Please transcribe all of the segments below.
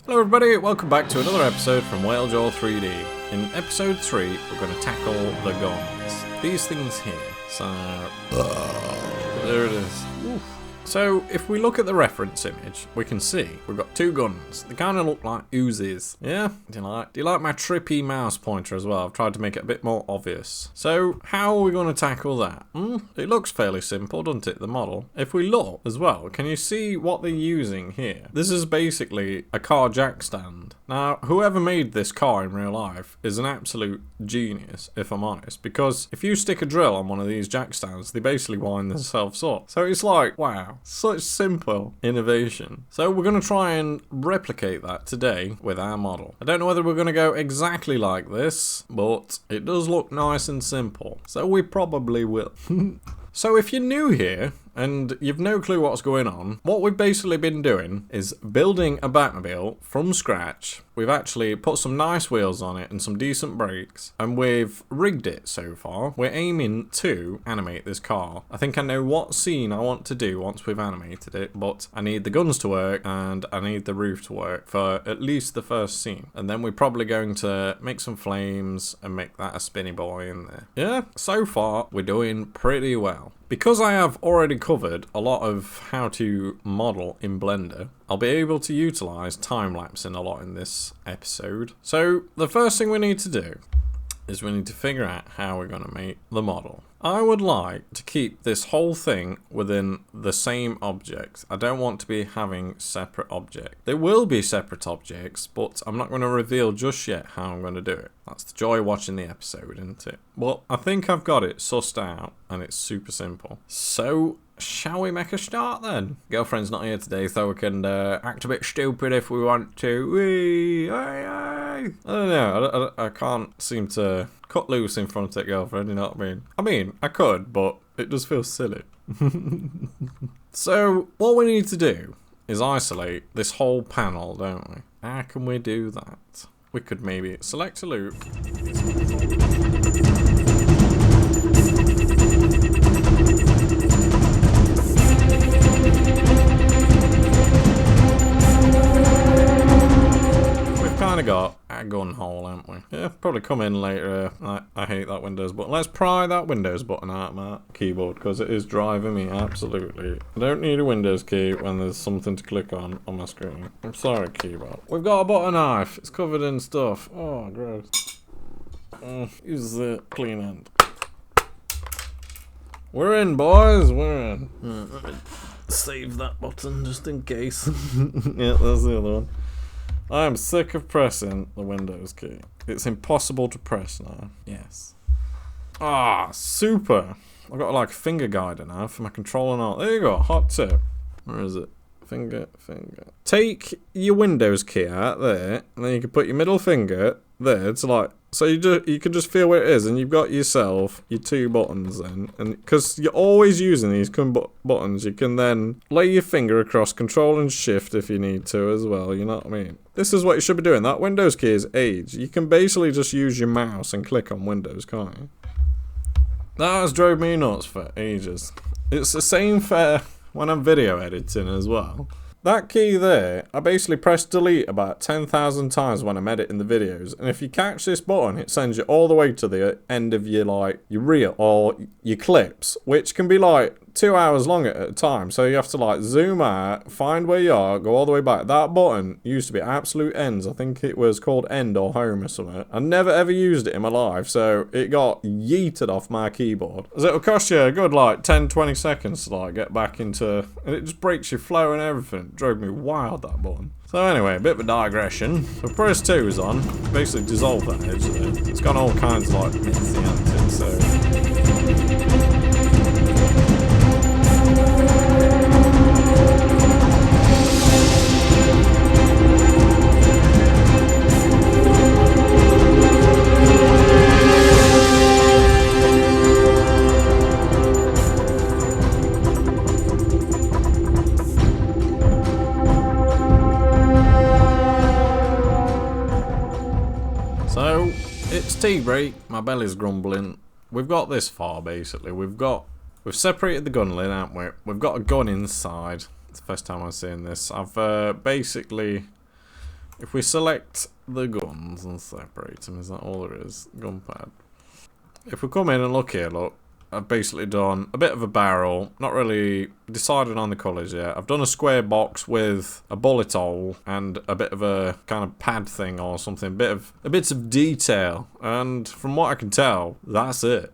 Hello everybody, welcome back to another episode from Whalejaw 3D. In episode 3, we're going to tackle the guns. These things here. So, there it is. Oof. So, if we look at the reference image, we can see we've got two guns. They kind of look like Uzis. Yeah? Do you like my trippy mouse pointer as well? I've tried to make it a bit more obvious. So, how are we going to tackle that? It looks fairly simple, doesn't it, the model? If we look as well, can you see what they're using here? This is basically a car jack stand. Now, whoever made this car in real life is an absolute genius, if I'm honest, because if you stick a drill on one of these jack stands, they basically wind themselves up. So it's like, wow, such simple innovation. So we're going to try and replicate that today with our model. I don't know whether we're going to go exactly like this, but it does look nice and simple. So we probably will. So if you're new here, and you've no clue what's going on, what we've basically been doing is building a Batmobile from scratch. We've actually put some nice wheels on it and some decent brakes, and we've rigged it so far. We're aiming to animate this car. I think I know what scene I want to do once we've animated it, but I need the guns to work and I need the roof to work for at least the first scene. And then we're probably going to make some flames and make that a spinny boy in there. Yeah, so far we're doing pretty well. Because I have already covered a lot of how to model in Blender, I'll be able to utilize time-lapsing a lot in this episode. So the first thing we need to do is we need to figure out how we're going to make the model. I would like to keep this whole thing within the same object. I don't want to be having separate objects. There will be separate objects, but I'm not going to reveal just yet how I'm going to do it. That's the joy of watching the episode, isn't it? Well, I think I've got it sussed out, and it's super simple. So, shall we make a start then? Girlfriend's not here today, so we can act a bit stupid if we want to. Whee! I don't know, I can't seem to cut loose in front of the girlfriend, you know what I mean? I mean, I could, but it just feels silly. So, what we need to do is isolate this whole panel, don't we? How can we do that? We could maybe select a loop. Kind of got a gun hole, haven't we? Yeah, probably come in later. I hate that Windows button. Let's pry that Windows button out of my keyboard because it is driving me absolutely. I don't need a Windows key when there's something to click on my screen. I'm sorry, keyboard. We've got a butter knife. It's covered in stuff. Oh, gross. Use the clean end. We're in, boys. We're in. Let me save that button just in case. Yeah, that's the other one. I am sick of pressing the Windows key. It's impossible to press now. Yes. Ah, super. I've got like a finger guider now for my controller now. There you go, hot tip. Where is it? Finger. Take your Windows key out there, and then you can put your middle finger there to like, so you can just feel where it is, and you've got yourself your two buttons then, and because you're always using these buttons, you can then lay your finger across Control and Shift if you need to as well, you know what I mean? This is what you should be doing. That Windows key is age. You can basically just use your mouse and click on Windows, can't you? That has drove me nuts for ages. It's the same for when I'm video editing as well. That key there, I basically press delete about 10,000 times when I'm editing the videos, and if you catch this button, it sends you all the way to the end of your reel or your clips, which can be like 2 hours long at a time, so you have to like zoom out, find where you are, go all the way back. That button used to be absolute ends. I think it was called end or home or something. I never ever used it in my life, so it got yeeted off my keyboard. So it'll cost you a good like 10-20 seconds to like get back into, and it just breaks your flow and everything. It drove me wild, that button. So anyway, a bit of a digression. So press 2 is on, basically dissolve that edge there. It's got all kinds of like messy antics, so it's tea break, my belly's grumbling. We've got this far basically. We've separated the gun lid, haven't we? We've got a gun inside. It's the first time I'm seeing this. I've basically If we select the guns and separate them, is that all there is? Gun pad. If we come in and look here, look, I've basically done a bit of a barrel, not really decided on the colours yet. I've done a square box with a bullet hole and a bit of a kind of pad thing or something, bits of detail, and from what I can tell, that's it.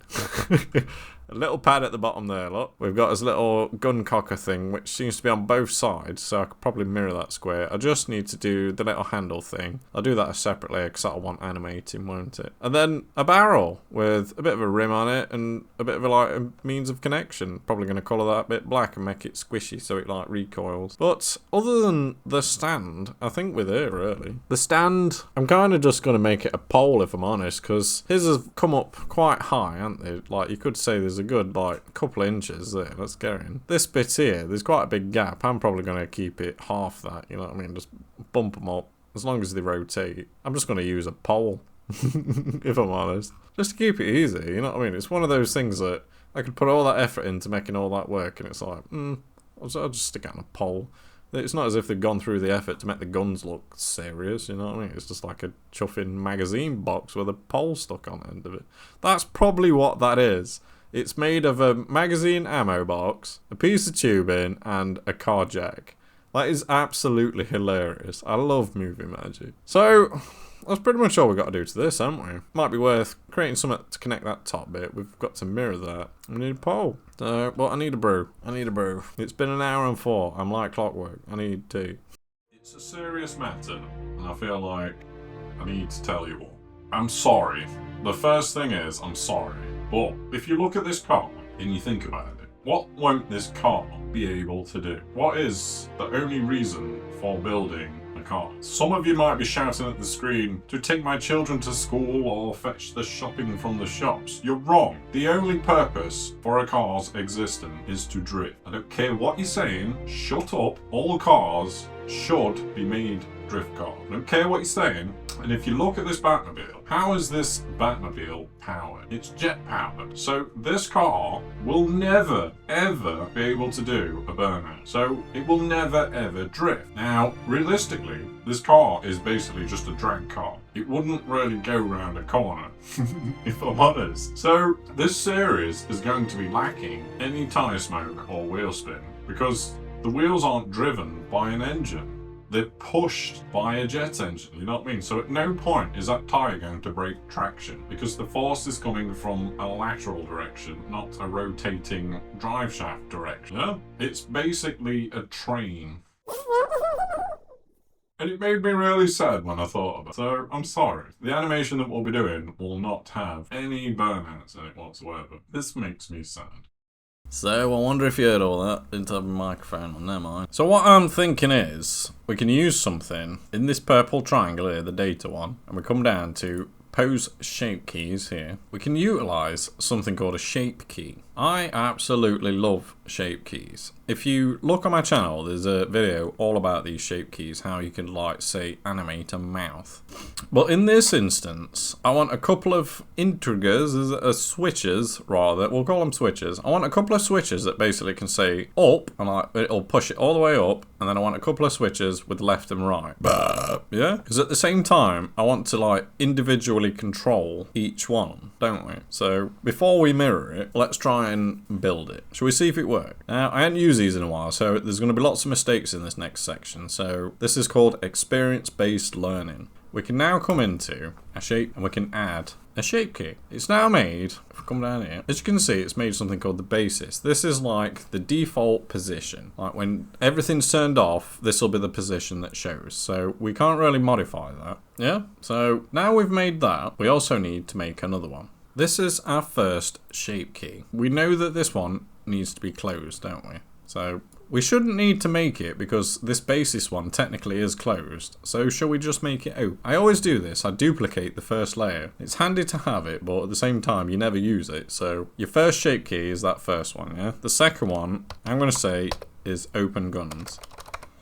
A little pad at the bottom there, look. We've got this little gun cocker thing, which seems to be on both sides, so I could probably mirror that square. I just need to do the little handle thing. I'll do that separately, because that'll want animating, won't it? And then a barrel with a bit of a rim on it, and a bit of a means of connection. Probably going to colour that bit black and make it squishy, so it recoils. But other than the stand, I think we're there, really. The stand, I'm kind of just going to make it a pole, if I'm honest, because his have come up quite high, haven't they? Like, you could say there's a good couple of inches there. Let's go in. This bit here, there's quite a big gap. I'm probably going to keep it half that, you know what I mean? Just bump them up as long as they rotate. I'm just going to use a pole, if I'm honest. Just to keep it easy, you know what I mean? It's one of those things that I could put all that effort into making all that work, and it's like, I'll just stick it on a pole. It's not as if they've gone through the effort to make the guns look serious, you know what I mean? It's just like a chuffing magazine box with a pole stuck on the end of it. That's probably what that is. It's made of a magazine ammo box, a piece of tubing, and a car jack. That is absolutely hilarious. I love movie magic. So, that's pretty much all we've got to do to this, haven't we? Might be worth creating something to connect that top bit. We've got to mirror that. We need a pole. So, well, I need a brew. It's been 1 hour and 4. I'm like clockwork. I need tea. It's a serious matter, and I feel like I need to tell you all. I'm sorry. The first thing is, I'm sorry. But if you look at this car and you think about it, what won't this car be able to do? What is the only reason for building a car? Some of you might be shouting at the screen to take my children to school or fetch the shopping from the shops. You're wrong. The only purpose for a car's existence is to drift. I don't care what you're saying. Shut up. All cars should be made drift cars. I don't care what you're saying. And if you look at this Batmobile, how is this Batmobile powered? It's jet powered. So this car will never, ever be able to do a burnout. So it will never, ever drift. Now, realistically, this car is basically just a drag car. It wouldn't really go around a corner, if I'm honest. So this series is going to be lacking any tyre smoke or wheel spin, because the wheels aren't driven by an engine. They're pushed by a jet engine, you know what I mean? So at no point is that tyre going to break traction, because the force is coming from a lateral direction, not a rotating drive shaft direction. Yeah? It's basically a train. And it made me really sad when I thought about it. So I'm sorry. The animation that we'll be doing will not have any burnouts in it whatsoever. This makes me sad. So, I wonder if you heard all that. Didn't have a microphone on, never mind. So what I'm thinking is, we can use something in this purple triangle here, the data one, and we come down to pose shape keys here. We can utilise something called a shape key. I absolutely love shape keys. If you look on my channel, there's a video all about these shape keys, how you can, like, say, animate a mouth. But in this instance, I want a couple of integers, switches, rather. We'll call them switches. I want a couple of switches that basically can say up, and it'll push it all the way up, and then I want a couple of switches with left and right. Yeah? Because at the same time, I want to, like, individually control each one, don't we? So, before we mirror it, let's try and build it. Shall we see if it works? Now, I haven't used these in a while, so there's going to be lots of mistakes in this next section. So this is called experience-based learning. We can now come into a shape and we can add a shape key. It's now made, if we come down here, as you can see, it's made something called the basis. This is like the default position. Like when everything's turned off, this will be the position that shows. So we can't really modify that. Yeah? So now we've made that, we also need to make another one. This is our first shape key. We know that this one needs to be closed, don't we? So we shouldn't need to make it because this basis one technically is closed. So shall we just make it open? I always do this. I duplicate the first layer. It's handy to have it, but at the same time, you never use it. So your first shape key is that first one, yeah? The second one, I'm going to say, is open guns.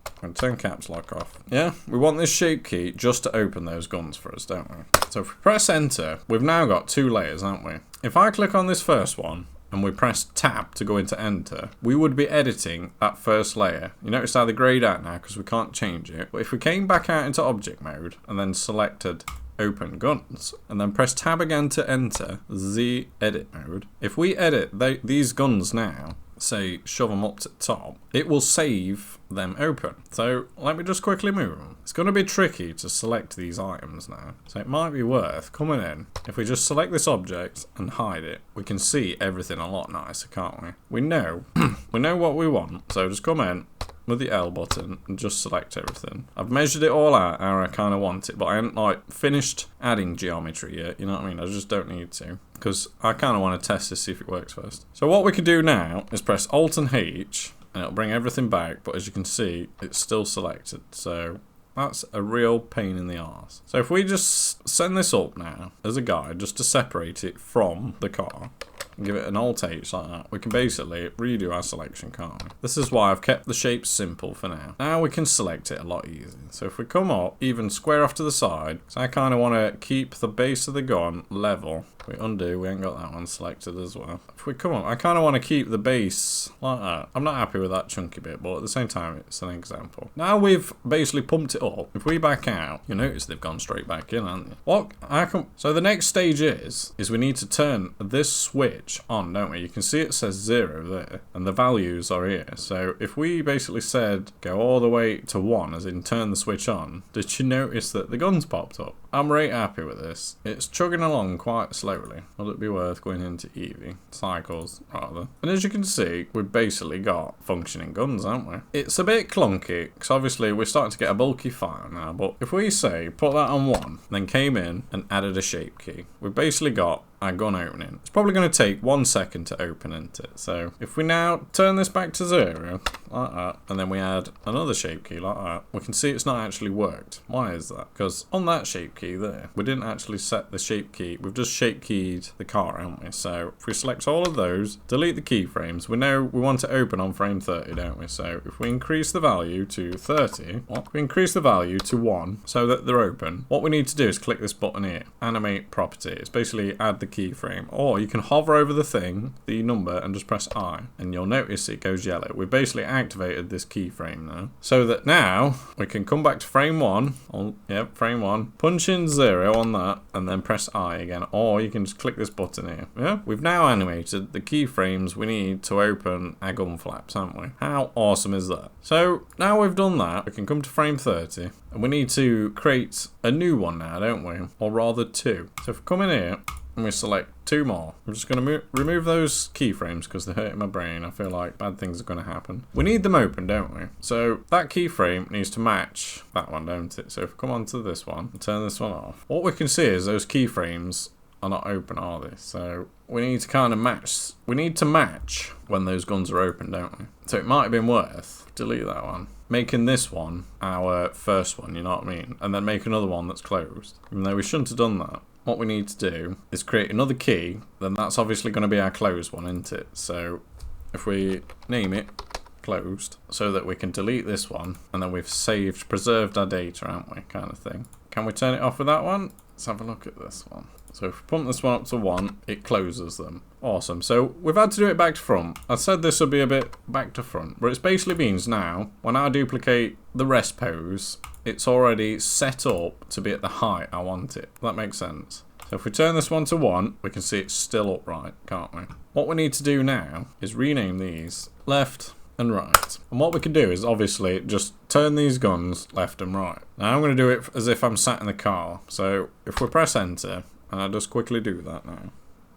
I'm going to turn caps lock off. Yeah, we want this shape key just to open those guns for us, don't we? So if we press enter, we've now got 2 layers, haven't we? If I click on this first one, and we press tab to go into enter, we would be editing that first layer. You notice how they're grayed out now because we can't change it. But if we came back out into object mode and then selected open guns and then press tab again to enter the edit mode, if we edit these guns now, say shove them up to the top, it will save them open. So let me just quickly move them. It's going to be tricky to select these items now, so it might be worth coming in. If we just select this object and hide it, we can see everything a lot nicer, can't we? We know we know what we want, so just come in with the L button and just select everything. I've measured it all out how I kind of want it, but I haven't like finished adding geometry yet, you know what I mean? I just don't need to, because I kind of want to test to see if it works first. So what we can do now is press Alt and H and it'll bring everything back, but as you can see, it's still selected. So that's a real pain in the arse. So if we just send this up now as a guide, just to separate it from the car, and give it an Alt H like that, we can basically redo our selection, can't we? This is why I've kept the shapes simple for now. Now we can select it a lot easier. So if we come up, even square off to the side, so I kind of want to keep the base of the gun level. We undo, we ain't got that one selected as well. If we come up, I kind of want to keep the base like that. I'm not happy with that chunky bit, but at the same time, it's an example. Now we've basically pumped it up. If we back out, you notice they've gone straight back in, haven't they? So the next stage is we need to turn this switch on, don't we? You can see it says 0 there, and the values are here. So if we basically said go all the way to 1, as in turn the switch on, did you notice that the guns popped up? I'm right happy with this. It's chugging along quite slowly. Will it be worth going into Eevee? Cycles, rather. And as you can see, we've basically got functioning guns, haven't we? It's a bit clunky, because obviously we're starting to get a bulky file now, but if we say put that on 1, then came in and added a shape key, we've basically got our gun opening. It's probably going to take 1 second to open into it. So if we now turn this back to 0, like that, and then we add another shape key like that, we can see it's not actually worked. Why is that? Because on that shape key there, we didn't actually set the shape key. We've just shape keyed the car, haven't we? So if we select all of those, delete the keyframes, we know we want to open on frame 30, don't we? So if we increase the value to 30, we increase the value to 1 so that they're open. What we need to do is click this button here, Animate Property. It's basically add the keyframe, or you can hover over the thing, the number, and just press I, and you'll notice it goes yellow. We've basically activated this keyframe now, so that now we can come back to frame 1, frame 1, punch in 0 on that, and then press I again, or you can just click this button here. Yeah, we've now animated the keyframes we need to open our gun flaps, haven't we? How awesome is that? So now we've done that, we can come to frame 30, and we need to create a new one now, don't we? Or rather 2. So if we come in here and we select 2 more, I'm just going to remove those keyframes because they're hurting my brain. I feel like bad things are going to happen. We need them open, don't we? So that keyframe needs to match that one, don't it? So if we come on to this one and turn this one off, what we can see is those keyframes are not open, are they? So we need to kind of match. We need to match when those guns are open, don't we? So it might have been worth, delete that one, making this one our first one, you know what I mean? And then make another one that's closed. Even though we shouldn't have done that. What we need to do is create another key, then that's obviously going to be our closed one, isn't it? So if we name it closed, so that we can delete this one, and then we've preserved our data, haven't we, kind of thing. Can we turn it off with that one? Let's have a look at this one. So if we pump this one up to 1, it closes them. Awesome. So we've had to do it back to front. I said this would be a bit back to front, but it basically means now, when I duplicate the rest pose, it's already set up to be at the height I want it. That makes sense. So if we turn this one to 1, we can see it's still upright, can't we? What we need to do now is rename these left and right. And what we can do is obviously just turn these guns left and right. Now I'm going to do it as if I'm sat in the car. So if we press enter, and I'll just quickly do that now.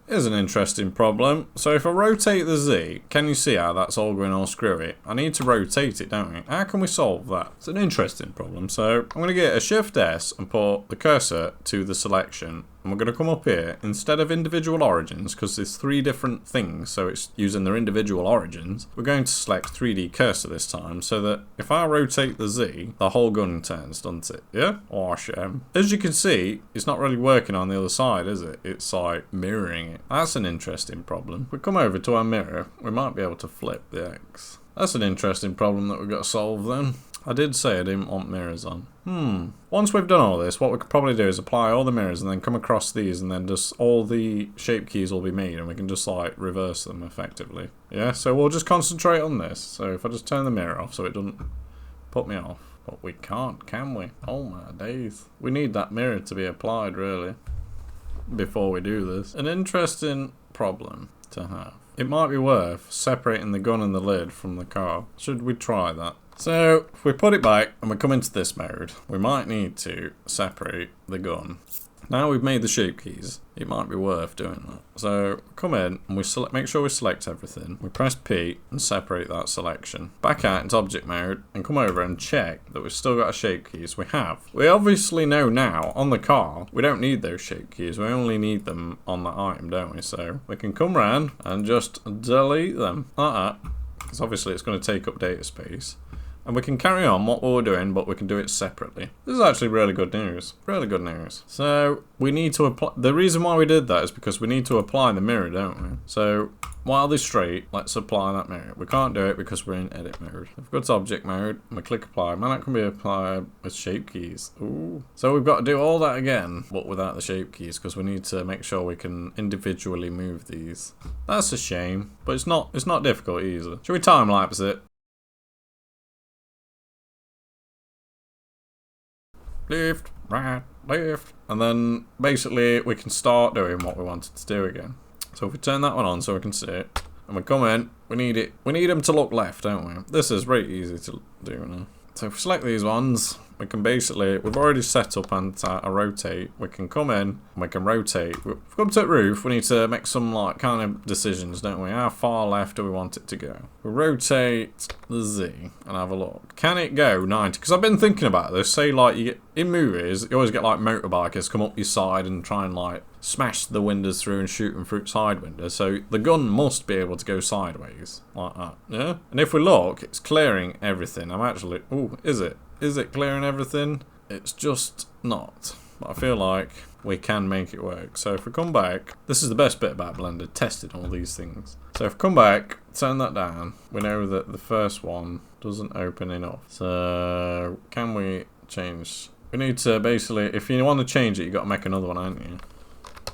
Here's an interesting problem. So if I rotate the Z, can you see how that's all going all screwy? I need to rotate it, don't we? How can we solve that? It's an interesting problem. So I'm going to get a Shift S and put the cursor to the selection. And we're going to come up here, instead of individual origins, because there's 3 different things, so it's using their individual origins, we're going to select 3D cursor this time, so that if I rotate the Z, the whole gun turns, doesn't it? Yeah? Awesome. As you can see, it's not really working on the other side, is it? It's like mirroring it. That's an interesting problem. If we come over to our mirror, we might be able to flip the X. That's an interesting problem that we've got to solve then. I did say I didn't want mirrors on. Once we've done all this, what we could probably do is apply all the mirrors and then come across these, and then just all the shape keys will be made, and we can just like reverse them effectively. Yeah, so we'll just concentrate on this. So if I just turn the mirror off so it doesn't put me off. But we can't, can we? Oh my days. We need that mirror to be applied, really, before we do this. An interesting problem to have. It might be worth separating the gun and the lid from the car. Should we try that? So, if we put it back and we come into this mode, we might need to separate the gun. Now we've made the shape keys, it might be worth doing that. So, come in and we make sure we select everything. We press P and separate that selection. Back out into object mode and come over and check that we've still got our shape keys. We have. We obviously know now, on the car, we don't need those shape keys. We only need them on the item, don't we? So, we can come around and just delete them. Like that. Because obviously it's going to take up data space. And we can carry on what we're doing, but we can do it separately. This is actually really good news. Really good news. So, we need to apply... The reason why we did that is because we need to apply the mirror, don't we? So, while they're straight, let's apply that mirror. We can't do it because we're in edit mode. If we go to object mode, and we click apply, man, that can be applied with shape keys. Ooh. So, we've got to do all that again, but without the shape keys, because we need to make sure we can individually move these. That's a shame, but it's not difficult either. Should we time lapse it? Left, right, left. And then basically we can start doing what we wanted to do again. So if we turn that one on so we can see it, and we come in, we need them to look left, don't we? This is very easy to do now. So if we select these ones, we can basically, we've already set up and a rotate. We can come in and we can rotate. If we come to the roof, we need to make some like kind of decisions, don't we? How far left do we want it to go? We rotate the Z and have a look. Can it go 90? Because I've been thinking about this. Say like you get in movies, you always get like motorbikers come up your side and try and like smash the windows through and shoot them through side windows. So the gun must be able to go sideways like that. Yeah. And if we look, it's clearing everything. I'm actually. Ooh, is it? Is it clearing everything? It's just not. But I feel like we can make it work. So if we come back, this is the best bit about Blender, testing all these things. So if we come back, turn that down, we know that the first one doesn't open enough. So can we change? We need to basically, if you want to change it, you got to make another one, haven't you?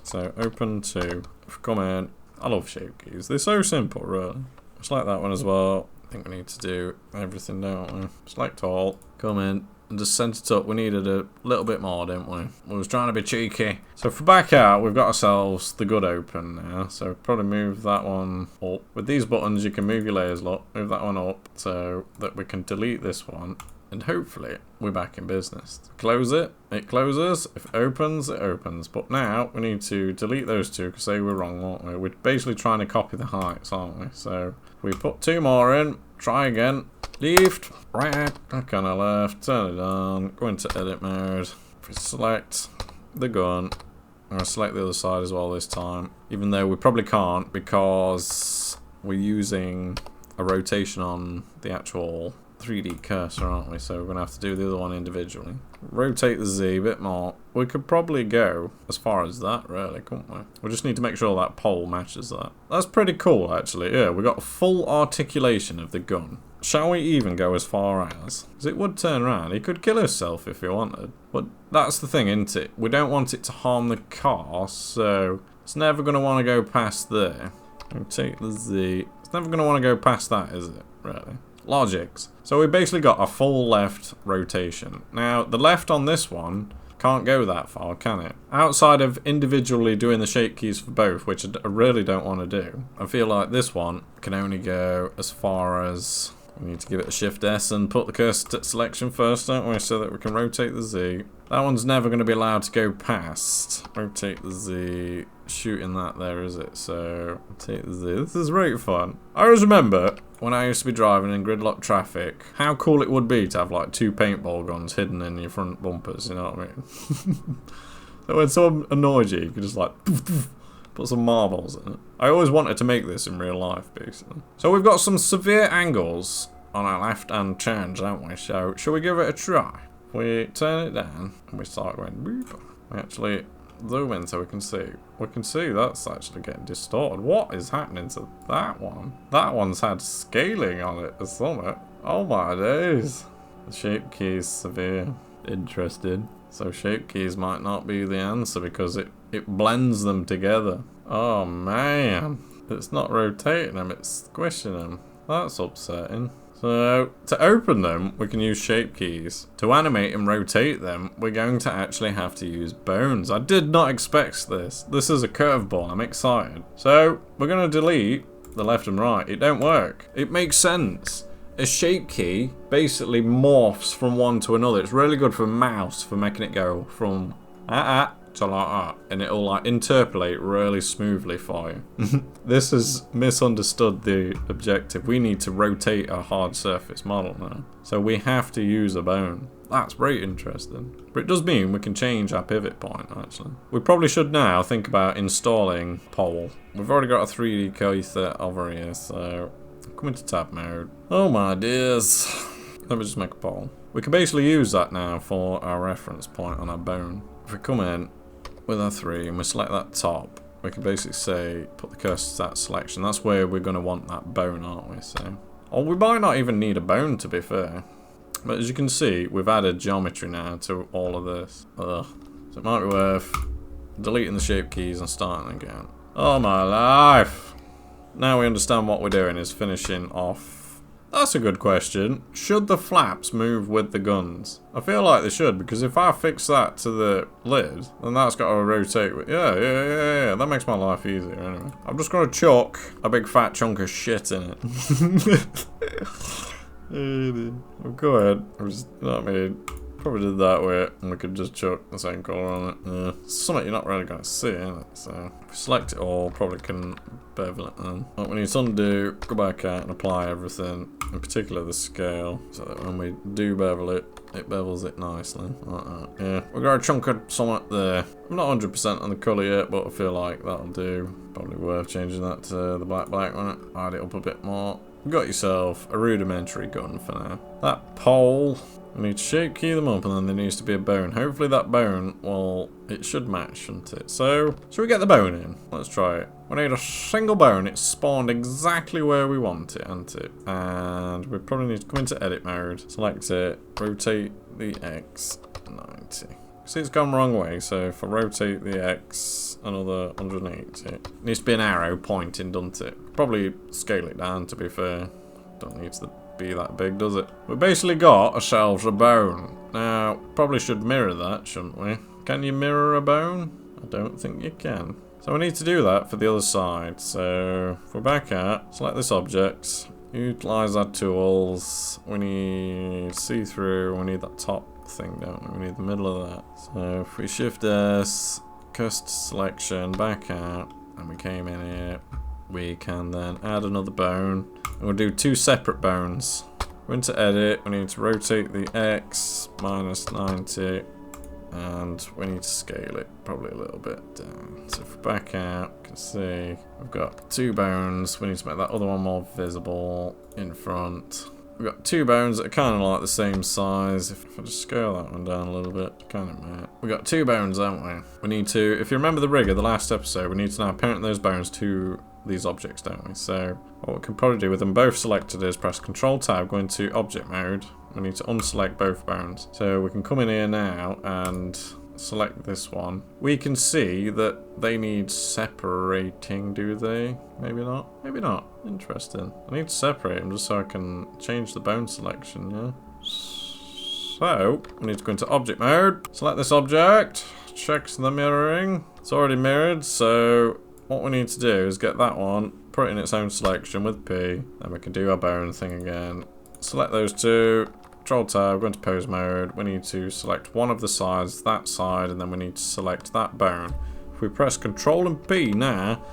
So open to, if we come in, I love shape keys. They're so simple, really. Select that one as well. I think we need to do everything, don't we? Select all, come in, and just set it up. We needed a little bit more, didn't we? We was trying to be cheeky. So if we back out, we've got ourselves the good open now. So probably move that one up. With these buttons, you can move your layers, look. Move that one up so that we can delete this one. And hopefully, we're back in business. Close it, it closes. If it opens, it opens. But now, we need to delete those two because they were wrong, weren't we? We're basically trying to copy the heights, aren't we? So, we put two more in, try again. Left, right, back on the left, turn it on, go into edit mode. If we select the gun, I'm going to select the other side as well this time. Even though we probably can't because we're using a rotation on the actual 3D cursor, aren't we? So we're going to have to do the other one individually. Rotate the Z a bit more. We could probably go as far as that, really, couldn't we? We just need to make sure that pole matches that. That's pretty cool, actually. Yeah, we got a full articulation of the gun. Shall we even go as far as? Because it would turn around. He could kill himself if he wanted. But that's the thing, isn't it? We don't want it to harm the car, so it's never going to want to go past there. Rotate the Z. It's never going to want to go past that, is it? Really? Logics. So we basically got a full left rotation. Now, the left on this one can't go that far, can it? Outside of individually doing the shape keys for both, which I really don't want to do, I feel like this one can only go as far as... We need to give it a Shift S and put the cursor to selection first, don't we? So that we can rotate the Z. That one's never going to be allowed to go past. Rotate the Z. Shooting that there, is it? So, rotate the Z. This is great fun. I always remember when I used to be driving in gridlock traffic, how cool it would be to have like two paintball guns hidden in your front bumpers, you know what I mean? So when someone annoyed you, you could just like... Put some marbles in it. I always wanted to make this in real life, basically. So we've got some severe angles on our left-hand change, haven't we? So, shall we give it a try? We turn it down, and we start going boop. We actually zoom in so we can see. We can see that's actually getting distorted. What is happening to that one? That one's had scaling on it or something. Oh my days. The shape key is severe. Interesting. So shape keys might not be the answer because it blends them together. Oh man. It's not rotating them, it's squishing them. That's upsetting. So, to open them, we can use shape keys. To animate and rotate them, we're going to actually have to use bones. I did not expect this. This is a curveball, I'm excited. So, we're going to delete the left and right. It don't work. It makes sense. A shape key basically morphs from one to another. It's really good for a mouse, for making it go from to like that, and it'll like interpolate really smoothly for you. This has misunderstood the objective. We need to rotate a hard surface model now, so we have to use a bone. That's very interesting, but it does mean we can change our pivot point. Actually, we probably should now think about installing pole. We've already got a 3D coaster over here, so come into tab mode. Oh my dears, let me just make a pole. We can basically use that now for our reference point on our bone. If we come in with our 3 and we select that top, we can basically say put the cursor to that selection. That's where we're going to want that bone, aren't we? So, or we might not even need a bone, to be fair. But as you can see, we've added geometry now to all of this. Ugh. So it might be worth deleting the shape keys and starting again. Oh my life! Now we understand what we're doing is finishing off. That's a good question. Should the flaps move with the guns? I feel like they should, because if I fix that to the lid, then that's got to rotate with... Yeah. That makes my life easier anyway. I'm just going to chuck a big fat chunk of shit in it. Go ahead. I mean, probably did that way, and we could just chuck the same colour on it. Yeah. It's something you're not really going to see, isn't it? So, if we select it all, probably can bevel it then. What we need to undo, go back out and apply everything, in particular the scale, so that when we do bevel it, it bevels it nicely. Like that. Yeah, we've got a chunk of something there. I'm not 100% on the colour yet, but I feel like that'll do. Probably worth changing that to the black, won't it? Hide it up a bit more. You've got yourself a rudimentary gun for now. That pole, we need to shape key them up, and then there needs to be a bone. Hopefully that bone, well, it should match, shouldn't it? So, should we get the bone in? Let's try it. We need a single bone. It's spawned exactly where we want it, hasn't it? And we probably need to come into edit mode, select it, rotate the X 90. See, it's gone the wrong way, so if I rotate the X another 180, it needs to be an arrow pointing, doesn't it? Probably scale it down, to be fair. Don't need to be that big, does it? We basically got ourselves a bone. Now, probably should mirror that, shouldn't we? Can you mirror a bone? I don't think you can. So we need to do that for the other side. So if we're back at, select this object, utilize our tools. We need see-through, we need that top thing, don't we? We need the middle of that. So if we shift S, custom selection, back out, and we came in here, we can then add another bone. And we'll do 2 separate bones. Go into edit, we need to rotate the X minus 90, and we need to scale it probably a little bit down. So if we back out, you can see we've got 2 bones. We need to make that other one more visible in front. We've got 2 bones that are kind of like the same size. If I just scale that one down a little bit, kind of mate. We've got 2 bones, haven't we? We need to, if you remember the rigger, the last episode, we need to now parent those bones to these objects, don't we? So what we can probably do with them both selected is press Control Tab, go into object mode. We need to unselect both bones. So we can come in here now and select this one. We can see that they need separating, do they? Maybe not. Maybe not. Interesting. I need to separate them just so I can change the bone selection, yeah? So, we need to go into object mode. Select this object. Checks the mirroring. It's already mirrored, so what we need to do is get that one, put it in its own selection with P. Then we can do our bone thing again. Select those 2. Control Tab, go into pose mode. We need to select one of the sides, that side, and then we need to select that bone. If we press Control and P now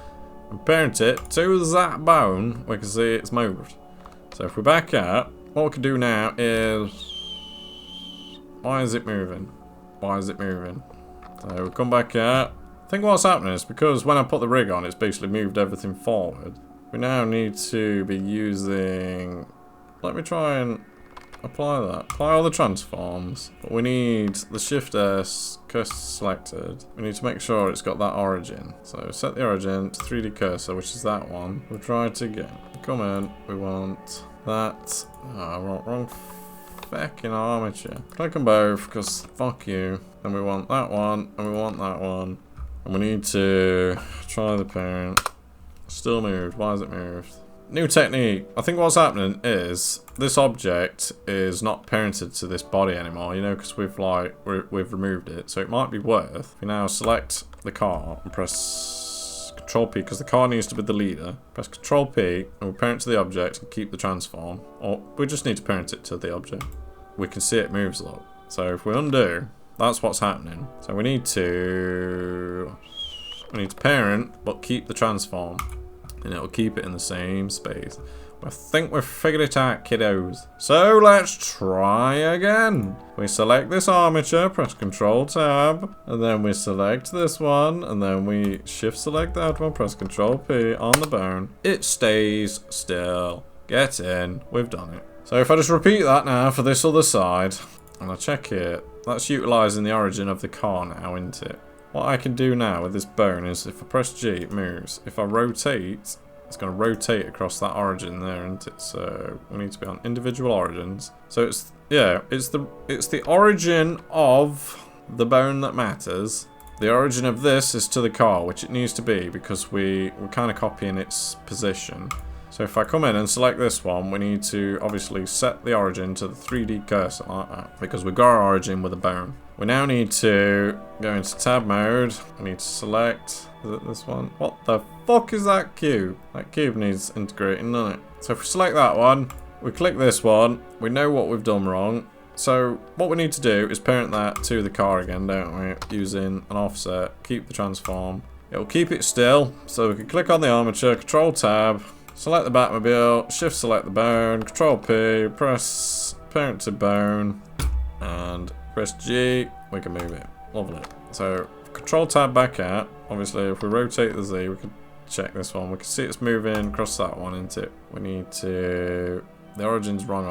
and parent it to that bone, we can see it's moved. So if we back out, what we can do now is... Why is it moving? Why is it moving? So we come back out. I think what's happening is because when I put the rig on, it's basically moved everything forward. We now need to be using... Let me try and apply that. Apply all the transforms. But we need the Shift S cursor selected. We need to make sure it's got that origin. So set the origin to 3D cursor, which is that one. We'll try it again. Come in. We want that. Wrong Fucking armature. Click them both, because fuck you. And we want that one, and we want that one. And we need to try the parent. Still moved. Why is it moved? New technique. I think what's happening is this object is not parented to this body anymore, you know, because we've we've removed it. So it might be worth if we now select the car and press Control P, because the car needs to be the leader. Press Control P and we parent to the object and keep the transform. Or we just need to parent it to the object. We can see it moves a lot. So if we undo, that's what's happening. So we need to parent but keep the transform. And it'll keep it in the same space. I think we've figured it out, kiddos. So let's try again. We select this armature, press Control Tab, and then we select this one, and then we shift select that one, press Control P on the bone. It stays still. Get in. We've done it. So if I just repeat that now for this other side, and I check it, that's utilising the origin of the car now, isn't it? What I can do now with this bone is if I press G, it moves. If I rotate, it's going to rotate across that origin there, isn't it? So we need to be on individual origins. So it's, yeah, it's the origin of the bone that matters. The origin of this is to the car, which it needs to be because we're kind of copying its position. So if I come in and select this one, we need to obviously set the origin to the 3D cursor like that, because we've got our origin with a bone. We now need to go into tab mode. We need to select, is it this one? What the fuck is that cube? That cube needs integrating, doesn't it? So if we select that one, we click this one, we know what we've done wrong. So what we need to do is parent that to the car again, don't we? Using an offset, keep the transform. It'll keep it still, so we can click on the armature, Control Tab, select the Batmobile, Shift select the bone, Control P, press parent to bone, and press G, we can move it. Lovely. So Control Tab back out. Obviously, if we rotate the Z, we can check this one. We can see it's moving across that one, isn't it? We need to. The origin's wrong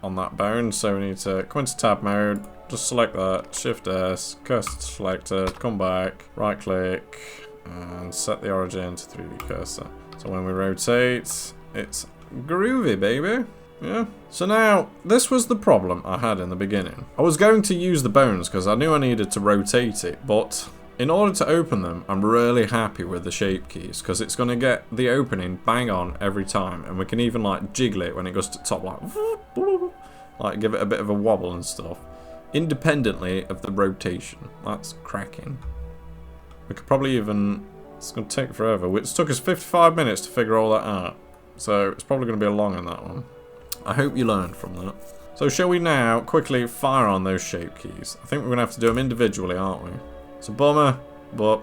on that bone, so we need to come into tab mode. Just select that. Shift S, cursor selector, come back, right click, and set the origin to 3D cursor. So when we rotate, it's groovy, baby. Yeah. So now, this was the problem I had in the beginning. I was going to use the bones because I knew I needed to rotate it, but in order to open them, I'm really happy with the shape keys because it's going to get the opening bang on every time, and we can even like jiggle it when it goes to the top, like give it a bit of a wobble and stuff, independently of the rotation. That's cracking. We could probably even, it's going to take forever. It took us 55 minutes to figure all that out, so it's probably going to be a long on that one. I hope you learned from that. So shall we now quickly fire on those shape keys? I think we're going to have to do them individually, aren't we? It's a bummer, but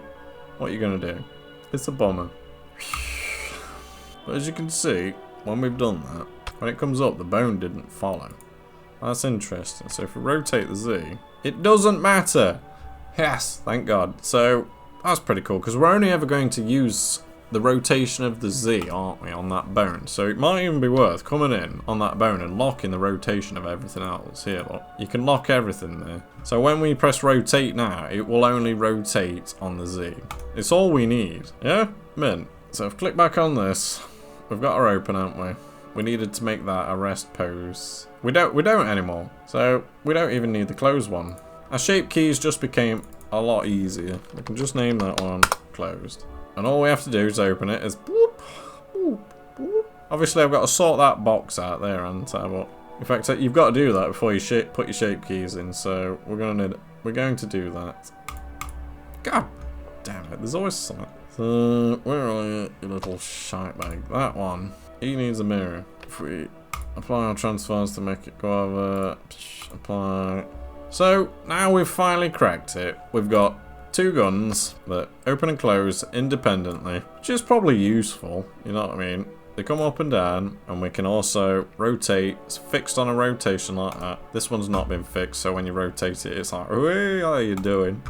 what are you going to do? It's a bummer. But as you can see, when we've done that, when it comes up, the bone didn't follow. That's interesting. So if we rotate the Z, it doesn't matter. Yes, thank God. So that's pretty cool, because we're only ever going to use the rotation of the Z, aren't we, on that bone? So it might even be worth coming in on that bone and locking the rotation of everything else. Here, look. You can lock everything there. So when we press rotate now, it will only rotate on the Z. It's all we need. Yeah? Mint. So if we click back on this, we've got our open, haven't we? We needed to make that a rest pose. We don't anymore. So we don't even need the close one. Our shape keys just became a lot easier. We can just name that one closed. And all we have to do to open it is boop, boop, boop. Obviously, I've got to sort that box out there, haven't I? But in fact, you've got to do that before you put your shape keys in. So we're going to do that. God damn it! There's always something. So where are you, you little shite bag? That one. He needs a mirror. If we apply our transforms to make it go over, apply. So now we've finally cracked it. We've got two guns that open and close independently, which is probably useful, you know what I mean? They come up and down, and we can also rotate. It's fixed on a rotation like that. This one's not been fixed, so when you rotate it, it's like, hey, how are you doing?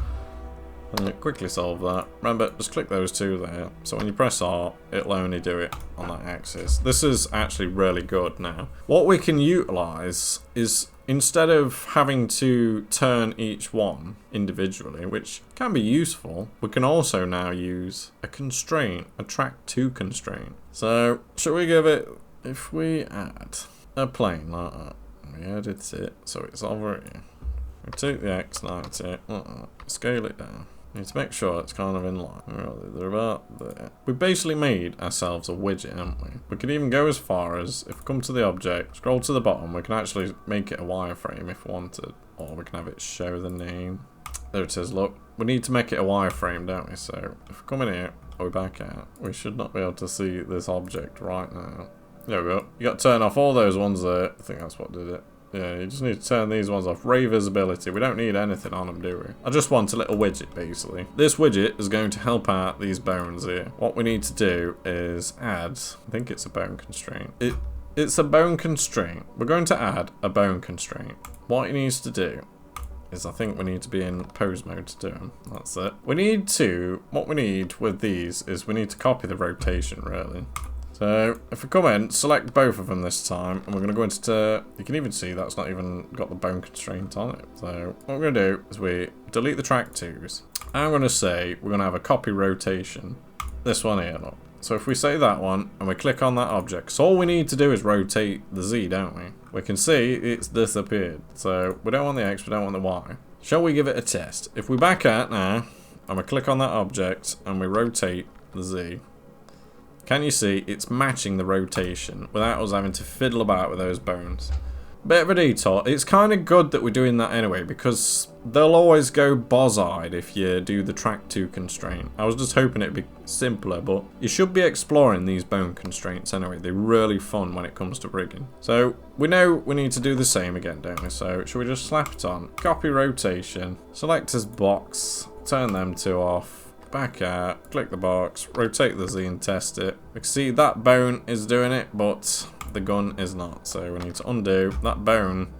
And quickly solve that. Remember, just click those two there. So when you press R, it'll only do it on that axis. This is actually really good now. What we can utilize is, instead of having to turn each one individually, which can be useful, we can also now use a constraint, a track 2 constraint. So, shall we give it, if we add a plane like that, We edit it so it's over here. We take the X90, scale it down. Need to make sure it's kind of in line. Right, they're about there. We basically made ourselves a widget, haven't we? We could even go as far as, if we come to the object, scroll to the bottom, we can actually make it a wireframe if we wanted. Or we can have it show the name. There it is, look. We need to make it a wireframe, don't we? So, if we come in here, or we back out, we should not be able to see this object right now. There we go. You got to turn off all those ones there. I think that's what did it. Yeah, you just need to turn these ones off. Ray visibility. We don't need anything on them, do we? I just want a little widget, basically. This widget is going to help out these bones here. What we need to do is add... I think it's a bone constraint. It's a bone constraint. We're going to add a bone constraint. What it needs to do is, I think we need to be in pose mode to do them. That's it. We need to... What we need with these is we need to copy the rotation, really. So, if we come in, select both of them this time, and we're going to go into... You can even see that's not even got the bone constraint on it. So, what we're going to do is we delete the track 2s. I'm going to say we're going to have a copy rotation. This one here, look. So, if we say that one, and we click on that object, so all we need to do is rotate the Z, don't we? We can see it's disappeared. So, we don't want the X, we don't want the Y. Shall we give it a test? If we back out now, and we click on that object, and we rotate the Z... Can you see it's matching the rotation without us having to fiddle about with those bones? Bit of a detour. It's kind of good that we're doing that anyway, because they'll always go boz-eyed if you do the track 2 constraint. I was just hoping it'd be simpler, but you should be exploring these bone constraints anyway. They're really fun when it comes to rigging. So we know we need to do the same again, don't we? So should we just slap it on? Copy rotation, select as box, turn them two off. Back out, click the box, rotate the Z and test it. We can see that bone is doing it, but the gun is not. So we need to undo. That bone,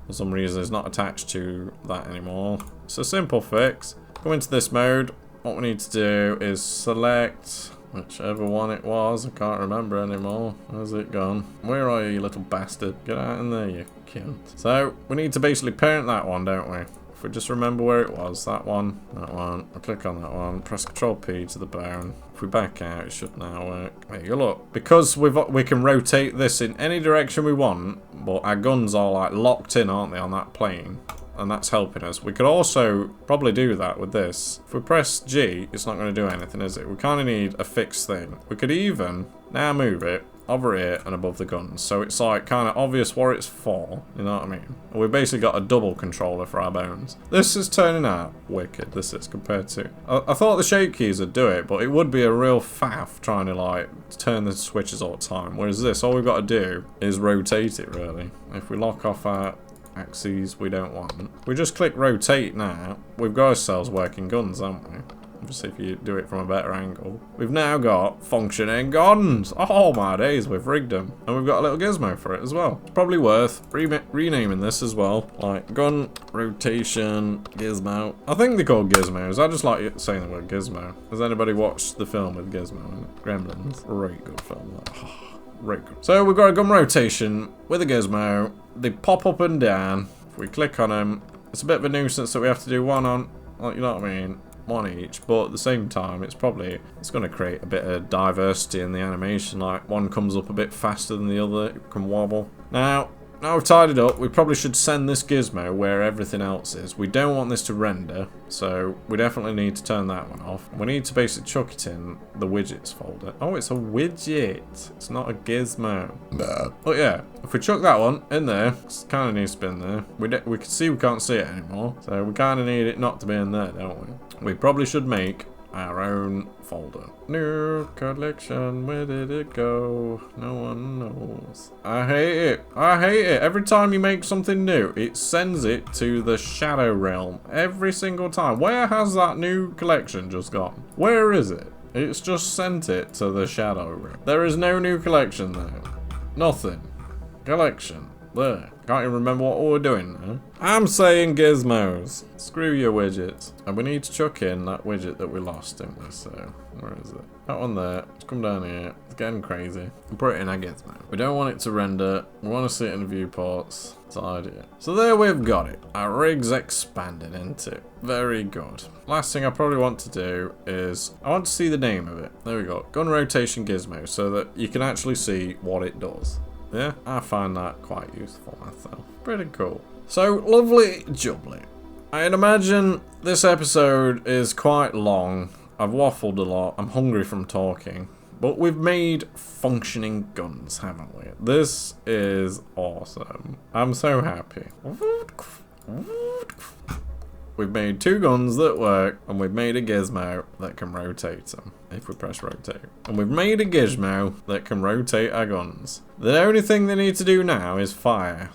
for some reason, is not attached to that anymore. It's a simple fix. Go into this mode. What we need to do is select whichever one it was. I can't remember anymore. Where's it gone? Where are you, you little bastard? Get out in there, you cunt. So we need to basically parent that one, don't we? If we just remember where it was, that one, I'll click on that one, press Control P to the bone. If we back out, it should now work. There you go, look. Because we can rotate this in any direction we want, but our guns are like locked in, aren't they, on that plane? And that's helping us. We could also probably do that with this. If we press G, it's not going to do anything, is it? We kind of need a fixed thing. We could even now move it over here and above the guns, so it's like kind of obvious what it's for, you know what I mean? And we've basically got a double controller for our bones. This is turning out wicked, this is, compared to... I thought the shape keys would do it, but it would be a real faff trying to like turn the switches all the time, whereas this, all we've got to do is rotate it, really. If we lock off our axes we don't want, we just click rotate now, we've got ourselves working guns, haven't we? Obviously, if you do it from a better angle. We've now got functioning guns. Oh my days, we've rigged them. And we've got a little gizmo for it as well. It's probably worth renaming this as well. Like, gun, rotation, gizmo. I think they're called gizmos. I just like saying the word gizmo. Has anybody watched the film with Gizmo in it? Gremlins. Very good film. Very good. So we've got a gun rotation with a gizmo. They pop up and down. If we click on them, it's a bit of a nuisance that we have to do one on, like, you know what I mean? One each, but at the same time it's going to create a bit of diversity in the animation, like one comes up a bit faster than the other, it can wobble. Now we've tied it up, we probably should send this gizmo where everything else is. We don't want this to render, so we definitely need to turn that one off. We need to basically chuck it in the widgets folder. Oh, it's a widget, it's not a gizmo. No. But yeah, if we chuck that one in there, it kind of needs to be in there. We can see we can't see it anymore, so we kind of need it not to be in there, don't we? We probably should make our own folder. New collection, where did it go? No one knows. I hate it. I hate it. Every time you make something new, it sends it to the shadow realm. Every single time. Where has that new collection just gone? Where is it? It's just sent it to the shadow realm. There is no new collection there. Nothing. Collection. There. Can't even remember what we were doing now. I'm saying gizmos. Screw your widgets. And we need to chuck in that widget that we lost, didn't we? So, where is it? That one there. Let's come down here. It's getting crazy. And put it in our gizmo. We don't want it to render. We want to see it in the viewports. It's the idea. So there we've got it. Our rig's expanded into. Very good. Last thing I probably want to do is, I want to see the name of it. There we go. Gun rotation gizmo, so that you can actually see what it does. Yeah, I find that quite useful myself. Pretty cool. So, lovely jubbly. I'd imagine this episode is quite long. I've waffled a lot. I'm hungry from talking. But we've made functioning guns, haven't we? This is awesome. I'm so happy. We've made 2 guns that work, and we've made a gizmo that can rotate them, if we press rotate. And we've made a gizmo that can rotate our guns. The only thing they need to do now is fire.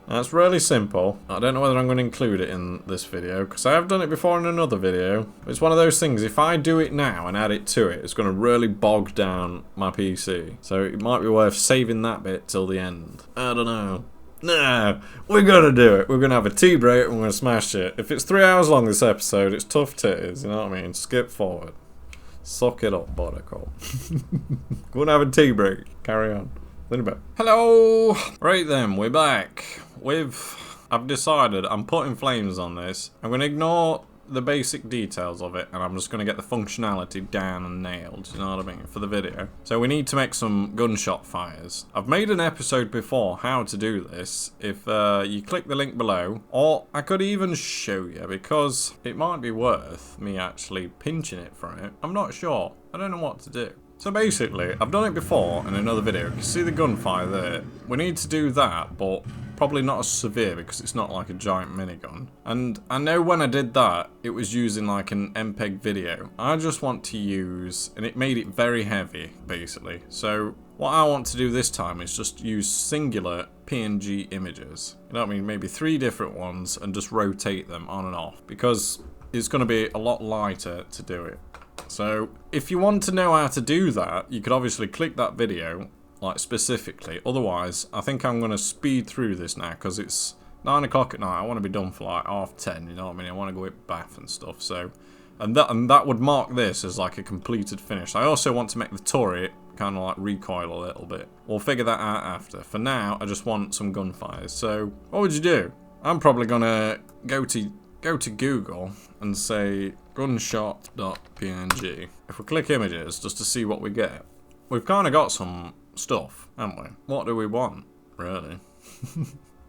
That's really simple. I don't know whether I'm going to include it in this video, because I have done it before in another video. It's one of those things, if I do it now and add it to it, it's going to really bog down my PC. So it might be worth saving that bit till the end. I don't know. No, we're gonna do it. We're gonna have a tea break and we're gonna smash it. If it's 3 hours long this episode, it's tough titties, you know what I mean? Skip forward. Suck it up, buttercup. Gonna have a tea break. Carry on. Hello! Right then, we're back. I've decided I'm putting flames on this. I'm gonna ignore the basic details of it, and I'm just going to get the functionality down and nailed, you know what I mean, for the video. So we need to make some gunshot fires. I've made an episode before how to do this, if you click the link below, or I could even show you, because it might be worth me actually pinching it for it. I'm not sure. I don't know what to do. So basically, I've done it before in another video. You can see the gunfire there. We need to do that, but probably not as severe because it's not like a giant minigun. And I know when I did that, it was using like an MPEG video. I just want to use, and it made it very heavy, basically. So what I want to do this time is just use singular PNG images. You know what I mean? Maybe 3 different ones and just rotate them on and off because it's going to be a lot lighter to do it. So if you want to know how to do that, you could obviously click that video, like specifically. Otherwise, I think I'm going to speed through this now because it's 9 o'clock at night. I want to be done for like 10:30, you know what I mean? I want to go with bath and stuff. So, and that would mark this as like a completed finish. I also want to make the turret kind of like recoil a little bit. We'll figure that out after. For now, I just want some gunfires. So what would you do? I'm probably going to go to Google and say gunshot.png. If we click images just to see what we get, we've kind of got some stuff, haven't we? What do we want, really?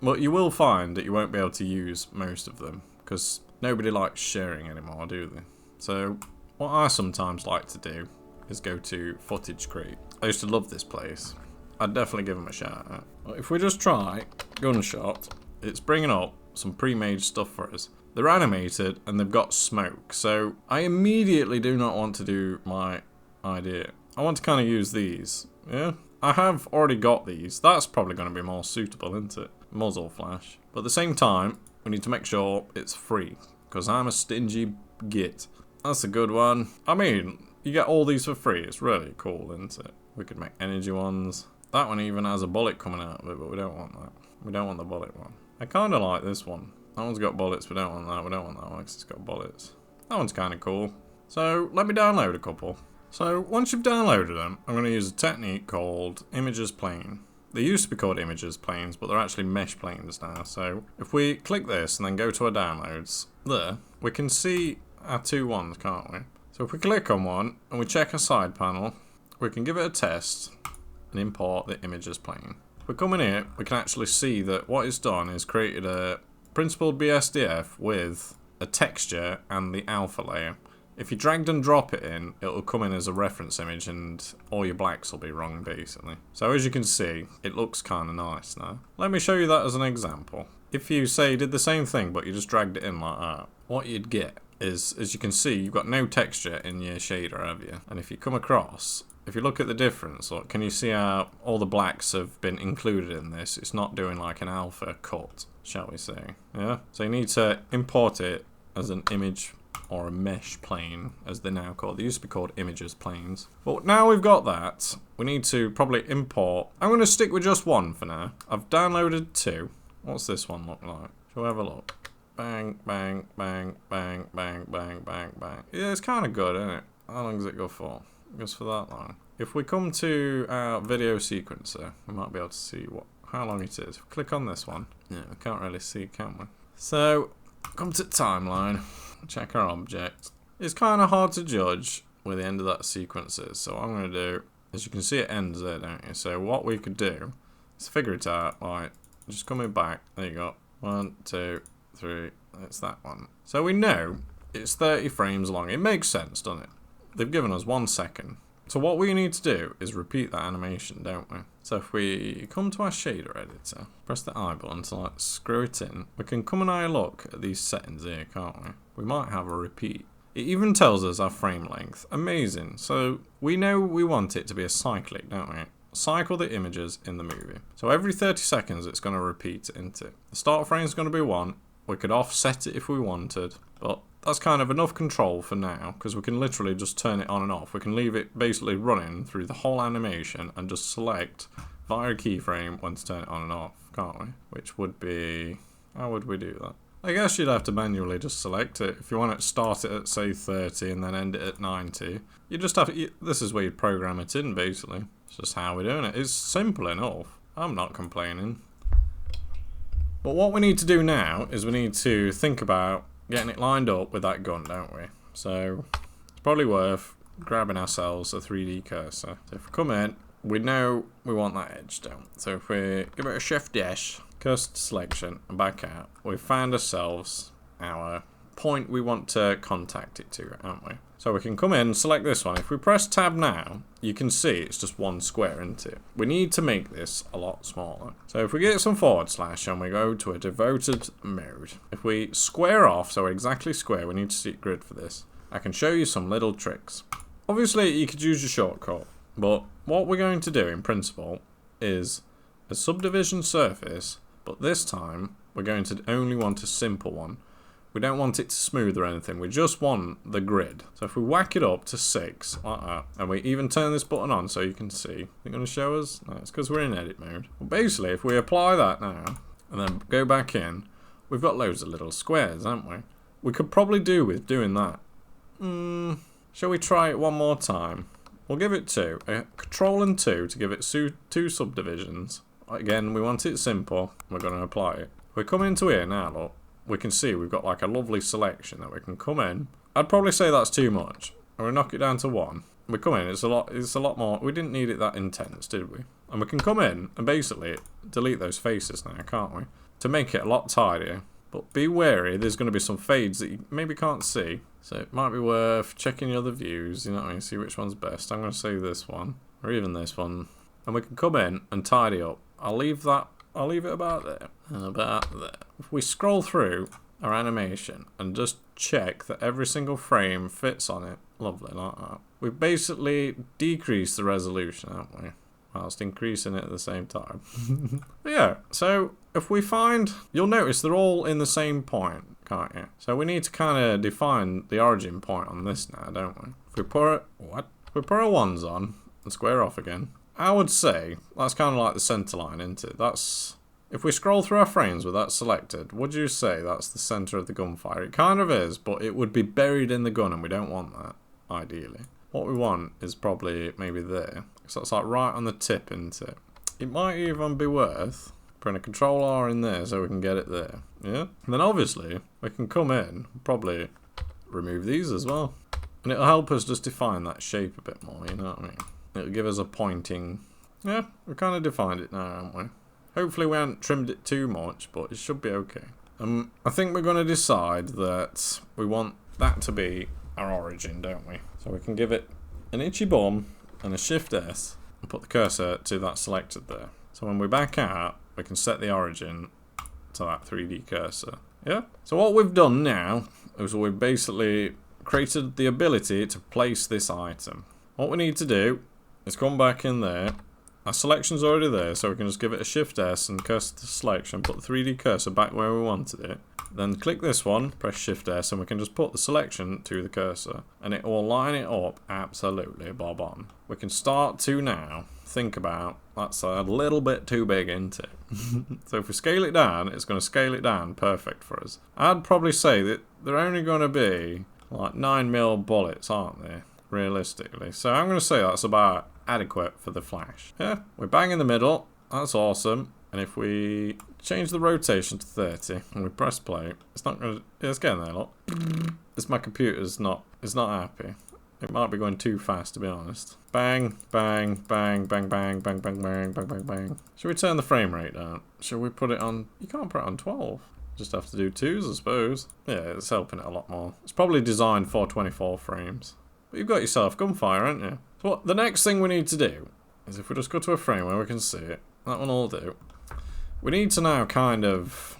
But you will find that you won't be able to use most of them because nobody likes sharing anymore, do they? So what I sometimes like to do is go to Footage Crate. I used to love this place. I'd definitely give them a shout out. But if we just try gunshot, it's bringing up some pre-made stuff for us. They're animated and they've got smoke, so I immediately do not want to do my idea. I want to kind of use these, yeah? I have already got these. That's probably going to be more suitable, isn't it? Muzzle flash. But at the same time, we need to make sure it's free, because I'm a stingy git. That's a good one. I mean, you get all these for free. It's really cool, isn't it? We could make energy ones. That one even has a bullet coming out of it, but we don't want that. We don't want the bullet one. I kind of like this one. That one's got bullets, we don't want that. We don't want that one because it's got bullets. That one's kind of cool. So let me download a couple. So once you've downloaded them, I'm going to use a technique called images plane. They used to be called images planes, but they're actually mesh planes now. So if we click this and then go to our downloads, there, we can see our 2 ones, can't we? So if we click on one and we check our side panel, we can give it a test and import the images plane. If we come in here, we can actually see that what it's done is created a principled BSDF with a texture and the alpha layer. If you dragged and drop it in, it'll come in as a reference image and all your blacks will be wrong, basically. So as you can see, it looks kind of nice now. Let me show you that as an example. If you say did the same thing, but you just dragged it in like that, what you'd get is, as you can see, you've got no texture in your shader, have you? And if you come across, if you look at the difference, look, can you see how all the blacks have been included in this? It's not doing like an alpha cut, shall we say, yeah? So you need to import it as an image or a mesh plane, as they're now called. They used to be called images planes. But now we've got that, we need to probably import. I'm going to stick with just one for now. I've downloaded 2. What's this one look like? Shall we have a look? Bang, bang, bang, bang, bang, bang, bang, bang. Yeah, it's kind of good, isn't it? How long does it go for? It goes for that long. If we come to our video sequencer, we might be able to see how long it is. Click on this one. Yeah, we can't really see, can we? So, come to timeline. Check our object. It's kind of hard to judge where the end of that sequence is. So what I'm going to do as you can see, it ends there, don't you? So what we could do is figure it out. Right, just coming back. There you go. 1, 2, 3. That's that one. So we know it's 30 frames long. It makes sense, doesn't it? They've given us 1 second. So what we need to do is repeat that animation, don't we? So if we come to our shader editor, press the I button to like screw it in, we can come and have a look at these settings here, can't we? We might have a repeat. It even tells us our frame length. Amazing. So we know we want it to be a cyclic, don't we? Cycle the images in the movie. So every 30 seconds it's going to repeat it, isn't it? The start frame is going to be 1. We could offset it if we wanted, but that's kind of enough control for now, because we can literally just turn it on and off. We can leave it basically running through the whole animation and just select via a keyframe when to turn it on and off, can't we? Which would be... how would we do that? I guess you'd have to manually just select it. If you want to start it at, say, 30 and then end it at 90, you just have to... this is where you program it in, basically. It's just how we're doing it. It's simple enough. I'm not complaining. But what we need to do now is we need to think about getting it lined up with that gun, don't we? So it's probably worth grabbing ourselves a 3D cursor. So if we come in, we know we want that edge down. So if we give it a Shift S, cursor to selection, and back out, we've found ourselves our point we want to contact it to, haven't we? So we can come in and select this one. If we press tab now, you can see it's just 1 square, isn't it? We need to make this a lot smaller. So if we get some / and we go to a devoted mode, if we square off, so exactly square, we need to see grid for this. I can show you some little tricks. Obviously, you could use a shortcut, but what we're going to do in principle is a subdivision surface, but this time we're going to only want a simple one. We don't want it to smooth or anything, we just want the grid. So if we whack it up to 6, like that, and we even turn this button on so you can see, they're going to show us? No, it's because we're in edit mode. Well, basically, if we apply that now, and then go back in, we've got loads of little squares, haven't we? We could probably do with doing that. Shall we try it one more time? We'll give it 2. Control and 2 to give it 2 subdivisions. Again, we want it simple. We're going to apply it. We come into here now, look. We can see we've got like a lovely selection that we can come in. I'd probably say that's too much. And we knock it down to 1. We come in, it's a lot more. We didn't need it that intense, did we? And we can come in and basically delete those faces now, can't we? To make it a lot tidier. But be wary, there's going to be some fades that you maybe can't see. So it might be worth checking your other views, you know what I mean? See which one's best. I'm going to say this one, or even this one. And we can come in and tidy up. I'll leave it about there, and about there. If we scroll through our animation and just check that every single frame fits on it, lovely, like that. We've basically decreased the resolution, haven't we? Whilst increasing it at the same time. Yeah, so if we find, you'll notice they're all in the same point, can't you? So we need to kind of define the origin point on this now, don't we? If we put our 1s on and square off again, I would say that's kind of like the center line, isn't it? That's, if we scroll through our frames with that selected, would you say that's the center of the gunfire? It kind of is, but it would be buried in the gun, and we don't want that, ideally. What we want is probably maybe there. So that's like right on the tip, isn't it? It might even be worth putting a Control R in there so we can get it there. Yeah? And then obviously, we can come in, probably remove these as well. And it'll help us just define that shape a bit more, you know what I mean? It'll give us a pointing. Yeah, we kind of defined it now, haven't we? Hopefully we haven't trimmed it too much, but it should be okay. I think we're going to decide that we want that to be our origin, don't we? So we can give it an itchy bum and a Shift S and put the cursor to that selected there. So when we back out, we can set the origin to that 3D cursor. Yeah? So what we've done now is we've basically created the ability to place this item. What we need to do is come back in there. Our selection's already there, so we can just give it a Shift S and cursor to selection, put the 3D cursor back where we wanted it. Then click this one, press Shift S, and we can just put the selection to the cursor. And it will line it up absolutely bob on. We can start to now think about, that's a little bit too big, isn't it? So if we scale it down, it's going to scale it down perfect for us. I'd probably say that they're only going to be like 9mm bullets, aren't they? Realistically. So I'm going to say that's about adequate for the flash. Yeah, we're bang in the middle. That's awesome. And if we change the rotation to 30 and we press play, it's not going to, it's getting there, look. My computer's not happy. It might be going too fast, to be honest. Bang, bang, bang, bang, bang, bang, bang, bang, bang, bang, bang. Should we turn the frame rate down? Should we put it on... You can't put it on 12. Just have to do 2s, I suppose. Yeah, it's helping it a lot more. It's probably designed for 24 frames. But you've got yourself gunfire, haven't you? So what the next thing we need to do is if we just go to a frame where we can see it, that one will do. We need to now kind of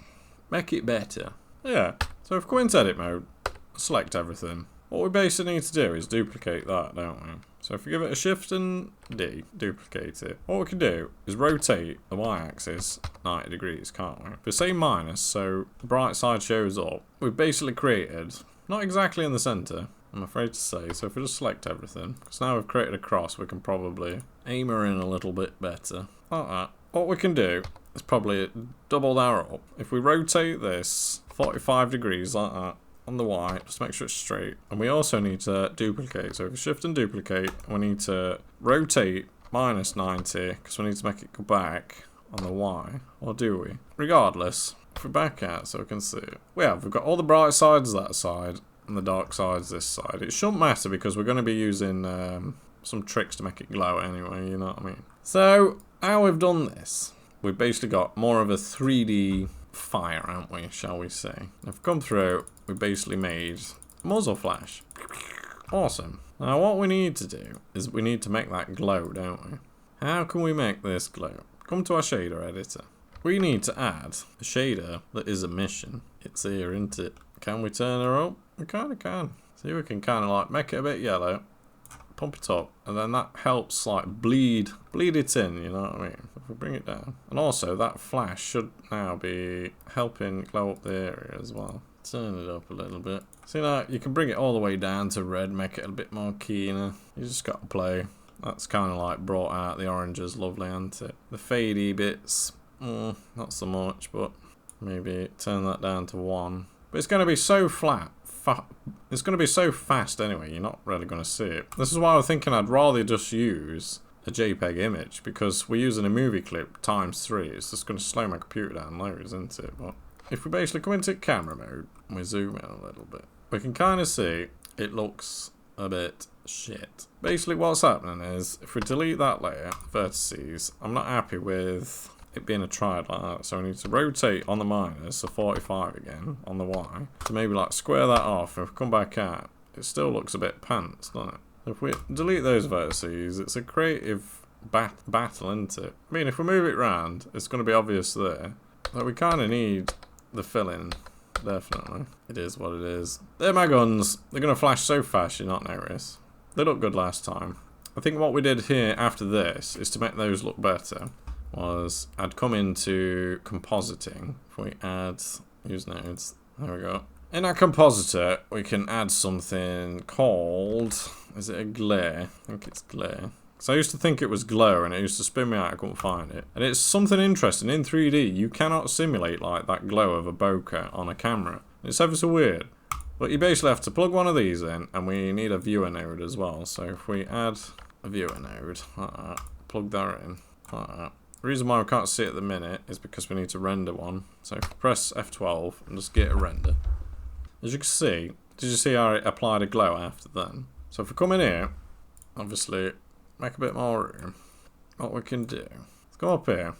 make it better. Yeah, so if we go into edit mode, select everything. What we basically need to do is duplicate that, don't we? So if we give it a shift and D, duplicate it. What we can do is rotate the y-axis 90 degrees, can't we? If we say minus, so the bright side shows up, we've basically created, not exactly in the center, I'm afraid to say, so if we just select everything, because now we've created a cross, we can probably aim her in a little bit better. Like that. What we can do is probably double that up. If we rotate this 45 degrees like that, on the Y, just make sure it's straight. And we also need to duplicate. So if we shift and duplicate, we need to rotate minus 90, because we need to make it go back on the Y. Or do we? Regardless, if we back out so we can see it. We've got all the bright sides that side, and the dark sides this side. It shouldn't matter because we're going to be using some tricks to make it glow anyway, you know what I mean? So, how we've done this, we've basically got more of a 3D fire, haven't we, shall we say. If we come through, we basically made muzzle flash. Awesome. Now what we need to do is we need to make that glow, don't we? How can we make this glow? Come to our shader editor. We need to add a shader that is emission. It's here, isn't it? Can we turn her up? We kind of can. See, we can kind of like make it a bit yellow, pump it up, and then that helps like bleed it in, you know what I mean? If we bring it down. And also that flash should now be helping glow up the area as well. Turn it up a little bit. See now, you can bring it all the way down to red, make it a bit more keener. You just got to play. That's kind of like brought out the oranges lovely, isn't it? The fadey bits, not so much, but maybe turn that down to 1. But it's going to be so flat. It's going to be so fast anyway, you're not really going to see it. This is why I was thinking I'd rather just use a JPEG image, because we're using a movie clip ×3. It's just going to slow my computer down loads, isn't it? But if we basically come into camera mode and we zoom in a little bit, we can kind of see it looks a bit shit. Basically what's happening is, if we delete that layer, vertices, I'm not happy with it being a triad like that, so we need to rotate on the minus, so 45 again, on the Y, to maybe like square that off, and if we come back out, it still looks a bit pants, doesn't it? If we delete those vertices, it's a creative battle, isn't it? I mean, if we move it round, it's going to be obvious there, but we kind of need the fill-in, definitely. It is what it is. They're my guns. They're going to flash so fast you not notice. They looked good last time. I think what we did here after this is to make those look better. Was I'd come into compositing. If we add use nodes, there we go. In our compositor, we can add something called, is it a glare? I think it's glare. So I used to think it was glow and it used to spin me out, I couldn't find it. And it's something interesting. In 3D, you cannot simulate like that glow of a bokeh on a camera. It's ever so weird. But you basically have to plug one of these in, and we need a viewer node as well. So if we add a viewer node, like that, plug that in, like that. The reason why we can't see it at the minute is because we need to render one. So if we press F12 and just get a render. As you can see, did you see how it applied a glow after then? So if we come in here, obviously make a bit more room. What we can do, let's go up here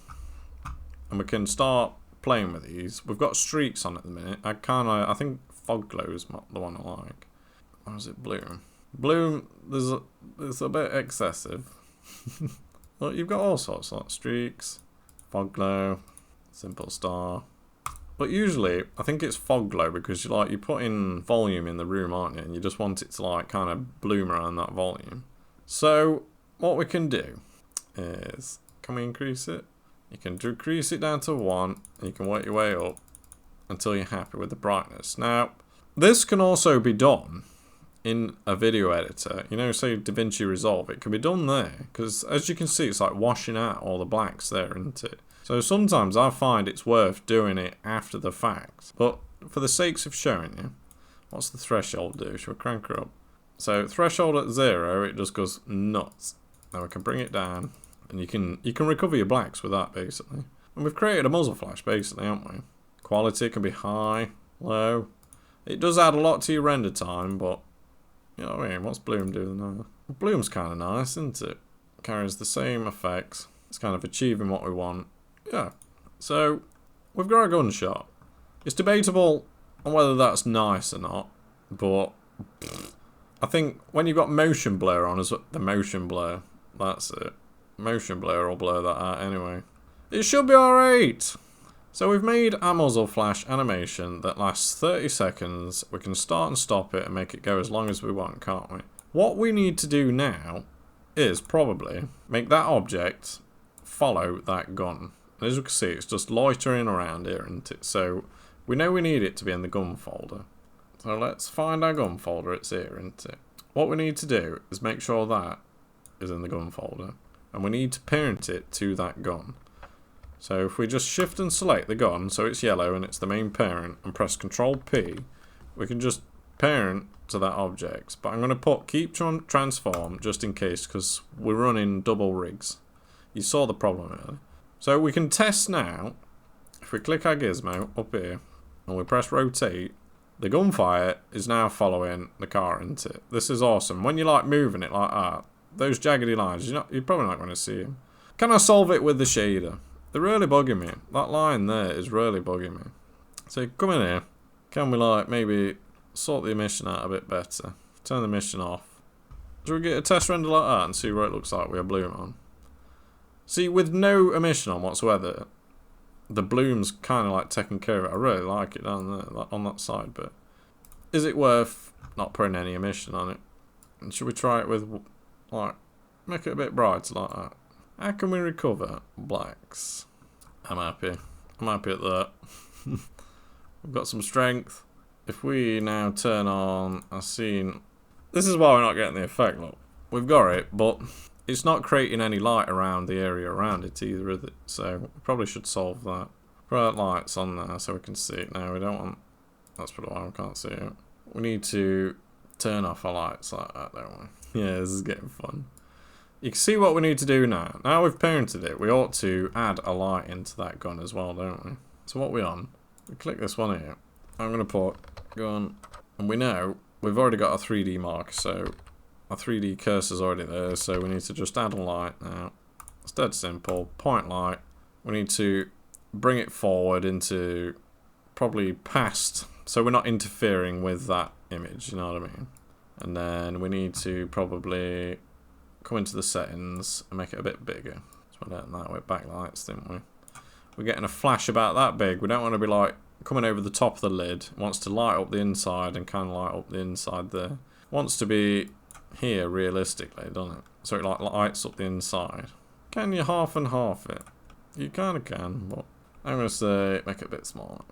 and we can start playing with these. We've got streaks on at the minute. I think fog glow is the one I like. Or is it bloom? Bloom, there's a bit excessive. Well, you've got all sorts like streaks, fog glow, simple star. But usually, I think it's fog glow because you put in volume in the room, aren't you? And you just want it to like kind of bloom around that volume. So what we can do is, can we increase it? You can decrease it down to 1, and you can work your way up until you're happy with the brightness. Now, this can also be done in a video editor, you know, say DaVinci Resolve. It can be done there, because as you can see, it's like washing out all the blacks there, isn't it? So sometimes I find it's worth doing it after the fact. But for the sakes of showing you, what's the threshold do? Should we crank her up? So threshold at 0, it just goes nuts. Now we can bring it down, and you can recover your blacks with that, basically. And we've created a muzzle flash, basically, haven't we? Quality can be high, low. It does add a lot to your render time, but You know what I mean? What's Bloom doing now? Bloom's kind of nice, isn't it? Carries the same effects. It's kind of achieving what we want. Yeah. So, we've got a gunshot. It's debatable on whether that's nice or not, but I think when you've got motion blur on, the motion blur, that's it. Motion blur will blur that out anyway. It should be alright! So we've made our muzzle flash animation that lasts 30 seconds. We can start and stop it and make it go as long as we want, can't we? What we need to do now is probably make that object follow that gun. And as you can see, it's just loitering around here, isn't it? So we know we need it to be in the gun folder. So let's find our gun folder. It's here, isn't it? What we need to do is make sure that is in the gun folder. And we need to parent it to that gun. So if we just shift and select the gun, so it's yellow and it's the main parent, and press Control P, we can just parent to that object. But I'm going to put keep transform just in case, because we're running double rigs. You saw the problem earlier. So we can test now. If we click our gizmo up here and we press rotate, the gunfire is now following the car, isn't it? This is awesome. When you like moving it like that, those jaggedy lines, you're probably not going to see them. Can I solve it with the shader? They're really bugging me. That line there is really bugging me. So come in here. Can we like maybe sort the emission out a bit better? Turn the emission off. Should we get a test render like that and see what it looks like with a bloom on? See, with no emission on whatsoever, the bloom's kind of like taking care of it. I really like it down there, on that side, but is it worth not putting any emission on it? And should we try it with, like, make it a bit brighter like that? How can we recover blacks? I'm happy. I'm happy at that. We've got some strength. If we now turn on our scene... This is why we're not getting the effect, look. We've got it, but it's not creating any light around the area around it either, is it? So we probably should solve that. Put lights on there so we can see it now. We don't want... That's probably why we can't see it. We need to turn off our lights like that, don't we? Yeah, this is getting fun. You can see what we need to do now. Now we've parented it, we ought to add a light into that gun as well, don't we? So what we on? We click this one here. I'm going to put gun, and we know we've already got a 3D marker, so our 3D cursor's already there, so we need to just add a light now. It's dead simple. Point light. We need to bring it forward into probably past, so we're not interfering with that image, you know what I mean? And then we need to probably come into the settings and make it a bit bigger. So we're doing that with backlights, didn't we? We're getting a flash about that big. We don't want to be like coming over the top of the lid. It wants to light up the inside and kind of light up the inside there. It wants to be here realistically, doesn't it? So it like lights up the inside. Can you half and half it? You kind of can, but I'm going to say make it a bit smaller.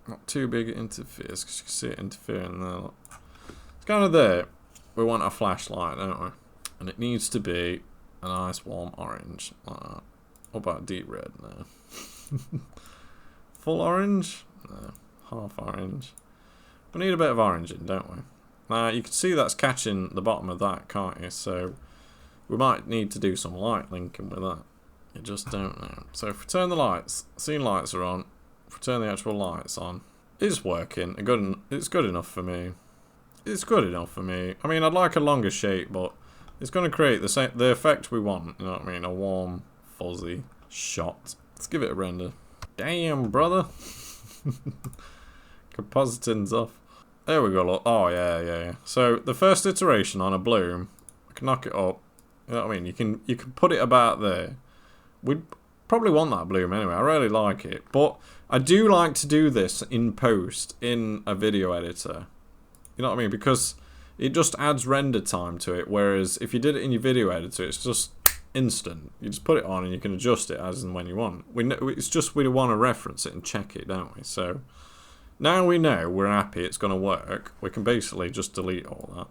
Not too big it interferes, because you can see it interfering there. Look. It's kind of there. We want a flashlight, don't we? And it needs to be a nice warm orange, like that. What about deep red? No. Full orange? No. Half orange. We need a bit of orange in, don't we? Now, you can see that's catching the bottom of that, can't you? So, we might need to do some light linking with that. You just don't know. So, if we turn the lights, scene lights are on. If we turn the actual lights on, it's working. It's good enough for me. It's good enough for me. I mean, I'd like a longer shape, but it's going to create the effect we want. You know what I mean? A warm, fuzzy shot. Let's give it a render. Damn, brother. Compositing's off. There we go, look. Oh, yeah. So, the first iteration on a bloom, I can knock it up. You know what I mean? You can put it about there. We'd probably want that bloom anyway. I really like it. But I do like to do this in post, in a video editor. You know what I mean? Because it just adds render time to it. Whereas, if you did it in your video editor, it's just instant. You just put it on and you can adjust it as and when you want. It's just we want to reference it and check it, don't we? So now we know we're happy it's going to work. We can basically just delete all that,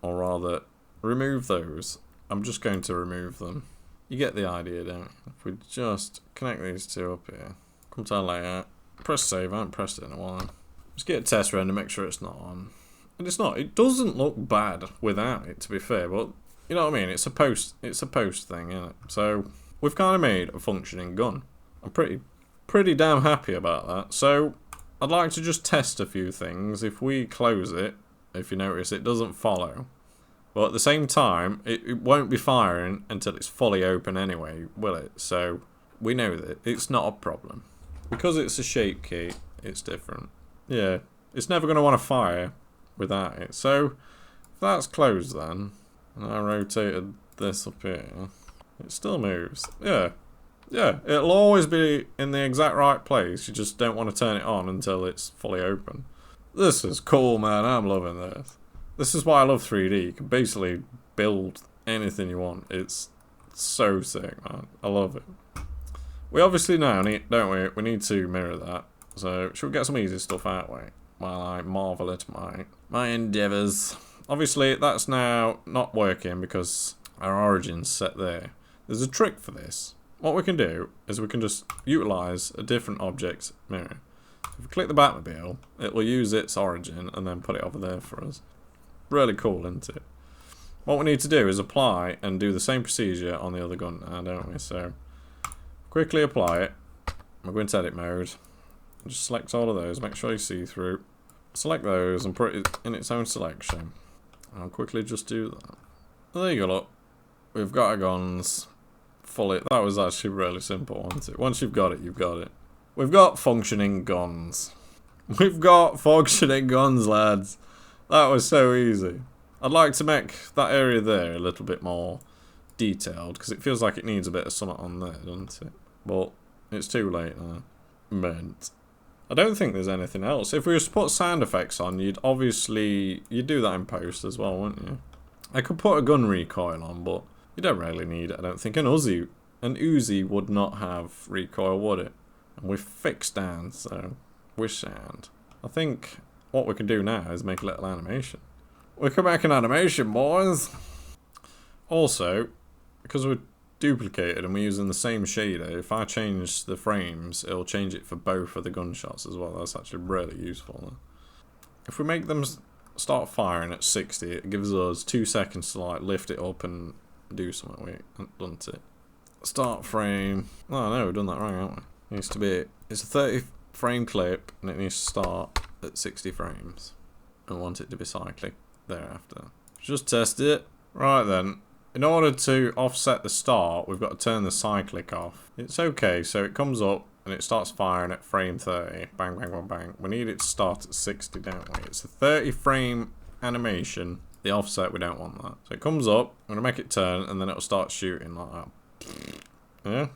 or rather remove those. I'm just going to remove them. You get the idea, don't you? If we just connect these two up here, come to our layout, press save. I haven't pressed it in a while. Just get a test render, make sure it's not on. And it's not. It doesn't look bad without it, to be fair, but you know what I mean? It's a post thing, isn't it? So we've kind of made a functioning gun. I'm pretty damn happy about that. So I'd like to just test a few things. If we close it, if you notice, it doesn't follow. But at the same time, it won't be firing until it's fully open anyway, will it? So we know that it's not a problem. Because it's a shape key, it's different. Yeah, it's never going to want to fire without it. So if that's closed then, and I rotated this up here, it still moves. Yeah. Yeah, it'll always be in the exact right place. You just don't want to turn it on until it's fully open. This is cool, man. I'm loving this. This is why I love 3D. You can basically build anything you want. It's so sick, man. I love it. We obviously now need, don't we? We need to mirror that. So, should we get some easy stuff out of the way while I marvel at my endeavours? Obviously, that's now not working because our origin's set there. There's a trick for this. What we can do is we can just utilise a different object mirror. If we click the Batmobile, it will use its origin and then put it over there for us. Really cool, isn't it? What we need to do is apply and do the same procedure on the other gun now, don't we? So, quickly apply it. We'll go into edit mode. Just select all of those, make sure you see through. Select those and put it in its own selection. I'll quickly just do that. There you go, look. We've got our guns fully. That was actually really simple, wasn't it? Once you've got it, you've got it. We've got functioning guns. We've got functioning guns, lads. That was so easy. I'd like to make that area there a little bit more detailed, because it feels like it needs a bit of something on there, doesn't it? But it's too late now. Meant. I don't think there's anything else. If we were to put sound effects on, you'd do that in post as well, wouldn't you? I could put a gun recoil on, but you don't really need it, I don't think. An Uzi would not have recoil, would it? And we're fixed down, so we're sound. I think what we can do now is make a little animation. We can make an animation, boys! Also, because we're duplicated and we're using the same shader, if I change the frames, it'll change it for both of the gunshots as well. That's actually really useful. If we make them start firing at 60, it gives us 2 seconds to like lift it up and do something. We haven't done it. Start frame. Oh no, we've done that wrong, haven't we? It needs to be. It's a 30 frame clip and it needs to start at 60 frames. I want it to be cyclic thereafter. Just test it. Right then. In order to offset the start, we've got to turn the cyclic off. It's okay, so it comes up and it starts firing at frame 30. Bang, bang, bang, bang. We need it to start at 60, don't we? It's a 30 frame animation. The offset, we don't want that. So it comes up, I'm going to make it turn, and then it'll start shooting like that. Yeah?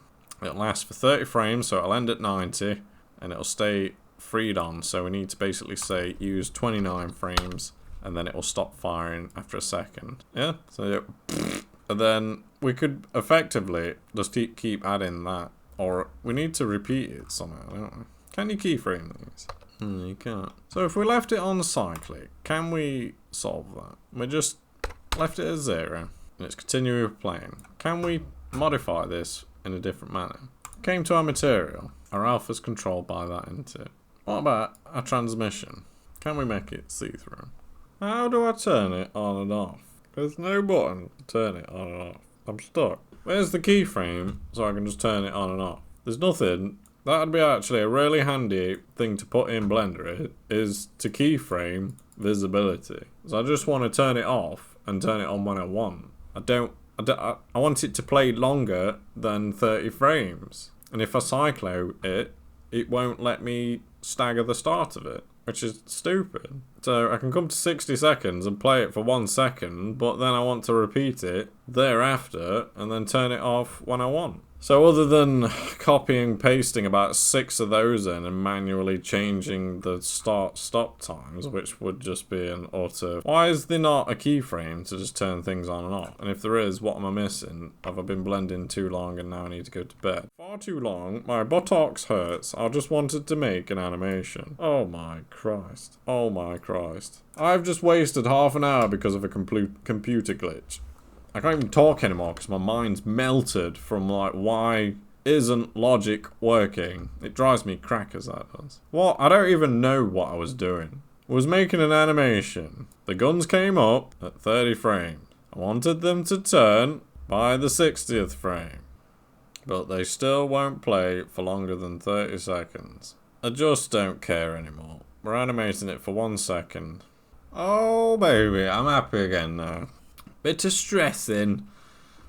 It'll last for 30 frames, so it'll end at 90, and it'll stay freed on. So we need to basically say use 29 frames, and then it'll stop firing after a second. Yeah? So, and then we could effectively just keep adding that. Or we need to repeat it somehow, don't we? Can you keyframe these? You can't. So if we left it on cyclic, can we solve that? We just left it at 0, and it's continuing playing. Can we modify this in a different manner? Came to our material. Our alpha's controlled by that, isn't it? What about our transmission? Can we make it see-through? How do I turn it on and off? There's no button to turn it on and off. I'm stuck. Where's the keyframe so I can just turn it on and off? There's nothing. That'd be actually a really handy thing to put in Blender, is to keyframe visibility. So I just want to turn it off and turn it on when I want. I want it to play longer than 30 frames. And if I cyclo it, it won't let me stagger the start of it, which is stupid. So I can come to 60 seconds and play it for 1 second, but then I want to repeat it thereafter and then turn it off when I want. So other than copying, pasting about 6 of those in and manually changing the start-stop times, which would just be an utter... Why is there not a keyframe to just turn things on and off? And if there is, what am I missing? Have I been blending too long and now I need to go to bed? Far too long, my buttocks hurts, I just wanted to make an animation. Oh my Christ. Oh my Christ. I've just wasted half an hour because of a computer glitch. I can't even talk anymore because my mind's melted from like, why isn't logic working? It drives me crackers, that does. What? I don't even know what I was doing. I was making an animation. The guns came up at 30 frames. I wanted them to turn by the 60th frame. But they still won't play for longer than 30 seconds. I just don't care anymore. We're animating it for 1 second. Oh baby, I'm happy again now. Bit of stressing.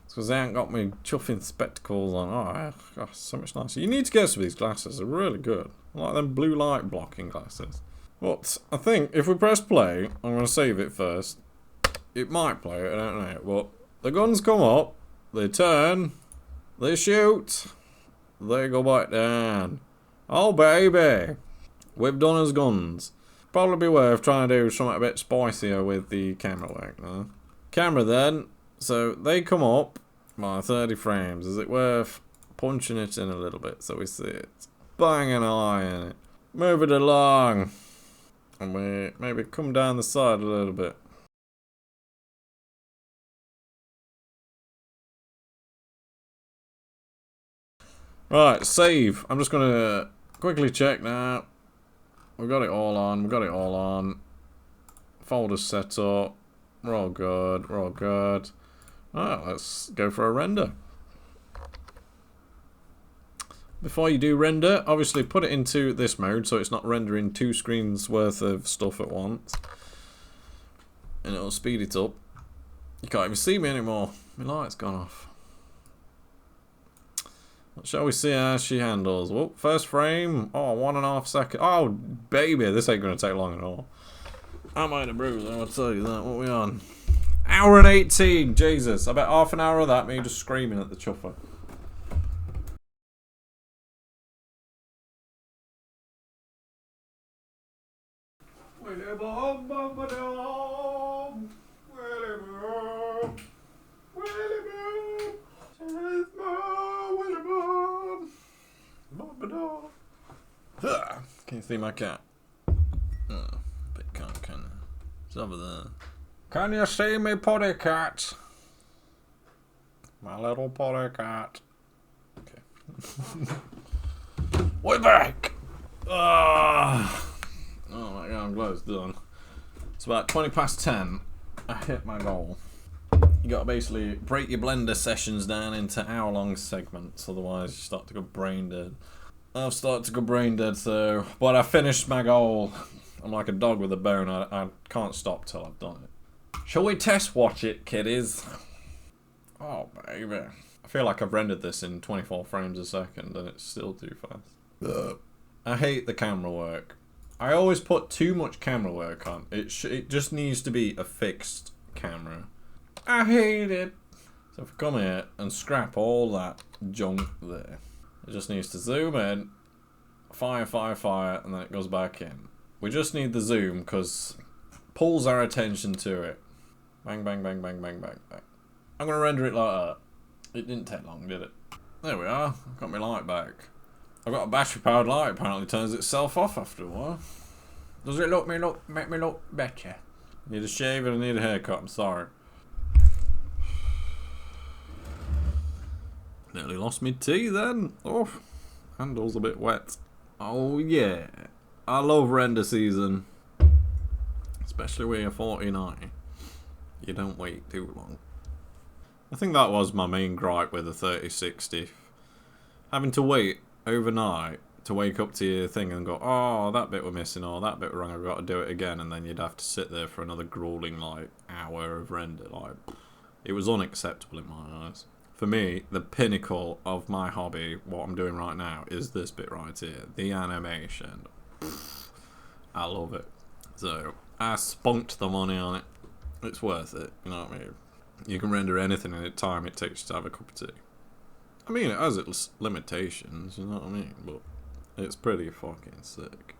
Because I ain't got my chuffing spectacles on. Oh, gosh, so much nicer. You need to get some of these glasses. They're really good. I like them blue light blocking glasses. But I think if we press play, I'm going to save it first. It might play, I don't know. But the guns come up. They turn. They shoot. They go back down. Oh, baby. We've done as guns. Probably be worth trying to do something a bit spicier with the camera work now. Camera then. So they come up by 30 frames. Is it worth punching it in a little bit so we see it? Bang an eye in it. Move it along. And we maybe come down the side a little bit. Right, save. I'm just gonna quickly check now. We've got it all on. We've got it all on. Folder set up. We're all good. We're all good. Alright, let's go for a render. Before you do render, obviously put it into this mode so it's not rendering 2 screens worth of stuff at once. And it'll speed it up. You can't even see me anymore. My light's gone off. What shall we see how she handles? Well, first frame. Oh, 1.5 seconds. Oh, baby, this ain't going to take long at all. I might have bruised, I'll tell you that. What are we on? Hour and 18. Jesus. I bet half an hour of that me just screaming at the chuffer. Can you see my cat? Oh, but can't, can I? It's over there. Can you see me, potty cat? My little potty cat. Okay. We're back! Oh my god, I'm glad it's done. It's about 20 past 10. I hit my goal. You gotta basically break your Blender sessions down into hour-long segments, otherwise you start to go brain dead. I've started to go brain dead, so... But I finished my goal. I'm like a dog with a bone. I can't stop till I've done it. Shall we test watch it, kiddies? Oh, baby. I feel like I've rendered this in 24 frames a second and it's still too fast. I hate the camera work. I always put too much camera work on. It just needs to be a fixed camera. I hate it. So if I come here and scrap all that junk there. It just needs to zoom in, fire, fire, fire, and then it goes back in. We just need the zoom because pulls our attention to it. Bang, bang, bang, bang, bang, bang, bang. I'm going to render it like that. It didn't take long, did it? There we are. I've got my light back. I've got a battery powered light. Apparently turns itself off after a while. Does it make me look better? Need a shave and I need a haircut. I'm sorry. Nearly lost me tea then. Oh, handle's a bit wet. Oh yeah, I love render season. Especially when you're 49. You don't wait too long. I think that was my main gripe with the 3060. Having to wait overnight to wake up to your thing and go, oh, that bit we're missing, or that bit wrong, I've got to do it again, and then you'd have to sit there for another grueling, like, hour of render. Like, it was unacceptable in my eyes. For me, the pinnacle of my hobby, what I'm doing right now, is this bit right here. The animation. I love it. So, I spunked the money on it. It's worth it, you know what I mean? You can render anything in the time it takes to have a cup of tea. I mean, it has its limitations, you know what I mean? But it's pretty fucking sick.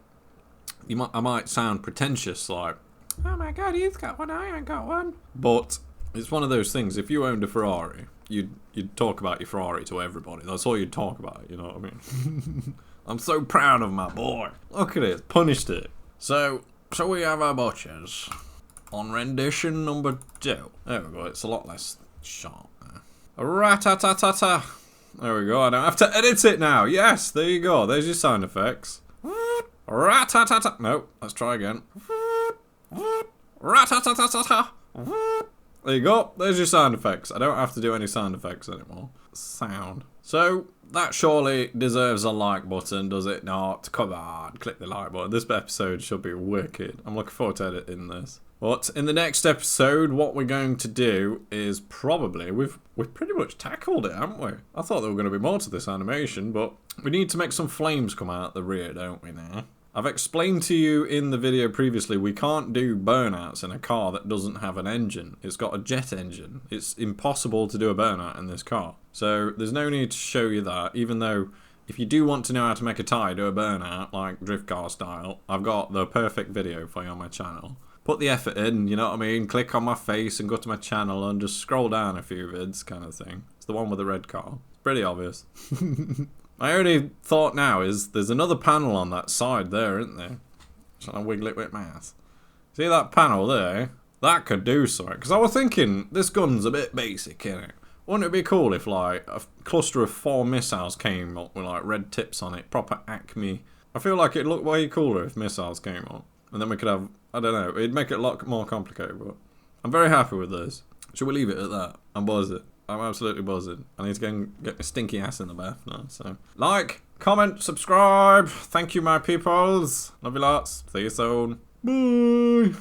I might sound pretentious, like, oh my god, he's got one, I ain't got one. But it's one of those things, if you owned a Ferrari, you'd talk about your Ferrari to everybody. That's all you'd talk about, you know what I mean? I'm so proud of my boy. Look at it, punished it. So we have our butchers on rendition number 2. There we go, it's a lot less sharp now. Rat-ta-ta-ta-ta. There we go, I don't have to edit it now. Yes, there you go, there's your sound effects. Rat-ta-ta-ta. No, let's try again. Rat-ta-ta-ta-ta. There you go, there's your sound effects. I don't have to do any sound effects anymore. Sound. So, that surely deserves a like button, does it not? Come on, click the like button. This episode should be wicked. I'm looking forward to editing this. But in the next episode, what we're going to do is probably... We've pretty much tackled it, haven't we? I thought there were going to be more to this animation, but we need to make some flames come out the rear, don't we now? I've explained to you in the video previously, we can't do burnouts in a car that doesn't have an engine. It's got a jet engine. It's impossible to do a burnout in this car. So there's no need to show you that, even though if you do want to know how to make a tyre do a burnout, like drift car style, I've got the perfect video for you on my channel. Put the effort in, you know what I mean? Click on my face and go to my channel and just scroll down a few vids kind of thing. It's the one with the red car. It's pretty obvious. My only thought now is there's another panel on that side there, isn't there? Shall I wiggle it with mouse? See that panel there? That could do something. Because I was thinking, this gun's a bit basic, innit? Wouldn't it be cool if, like, a cluster of 4 missiles came up with, like, red tips on it? Proper Acme. I feel like it'd look way cooler if missiles came up. And then we could have, I don't know, it'd make it a lot more complicated, but I'm very happy with this. Should we leave it at that? I'm buzzing. I'm absolutely buzzing. I need to go and get my stinky ass in the bath now, so. Like, comment, subscribe. Thank you, my peoples. Love you lots. See you soon. Bye.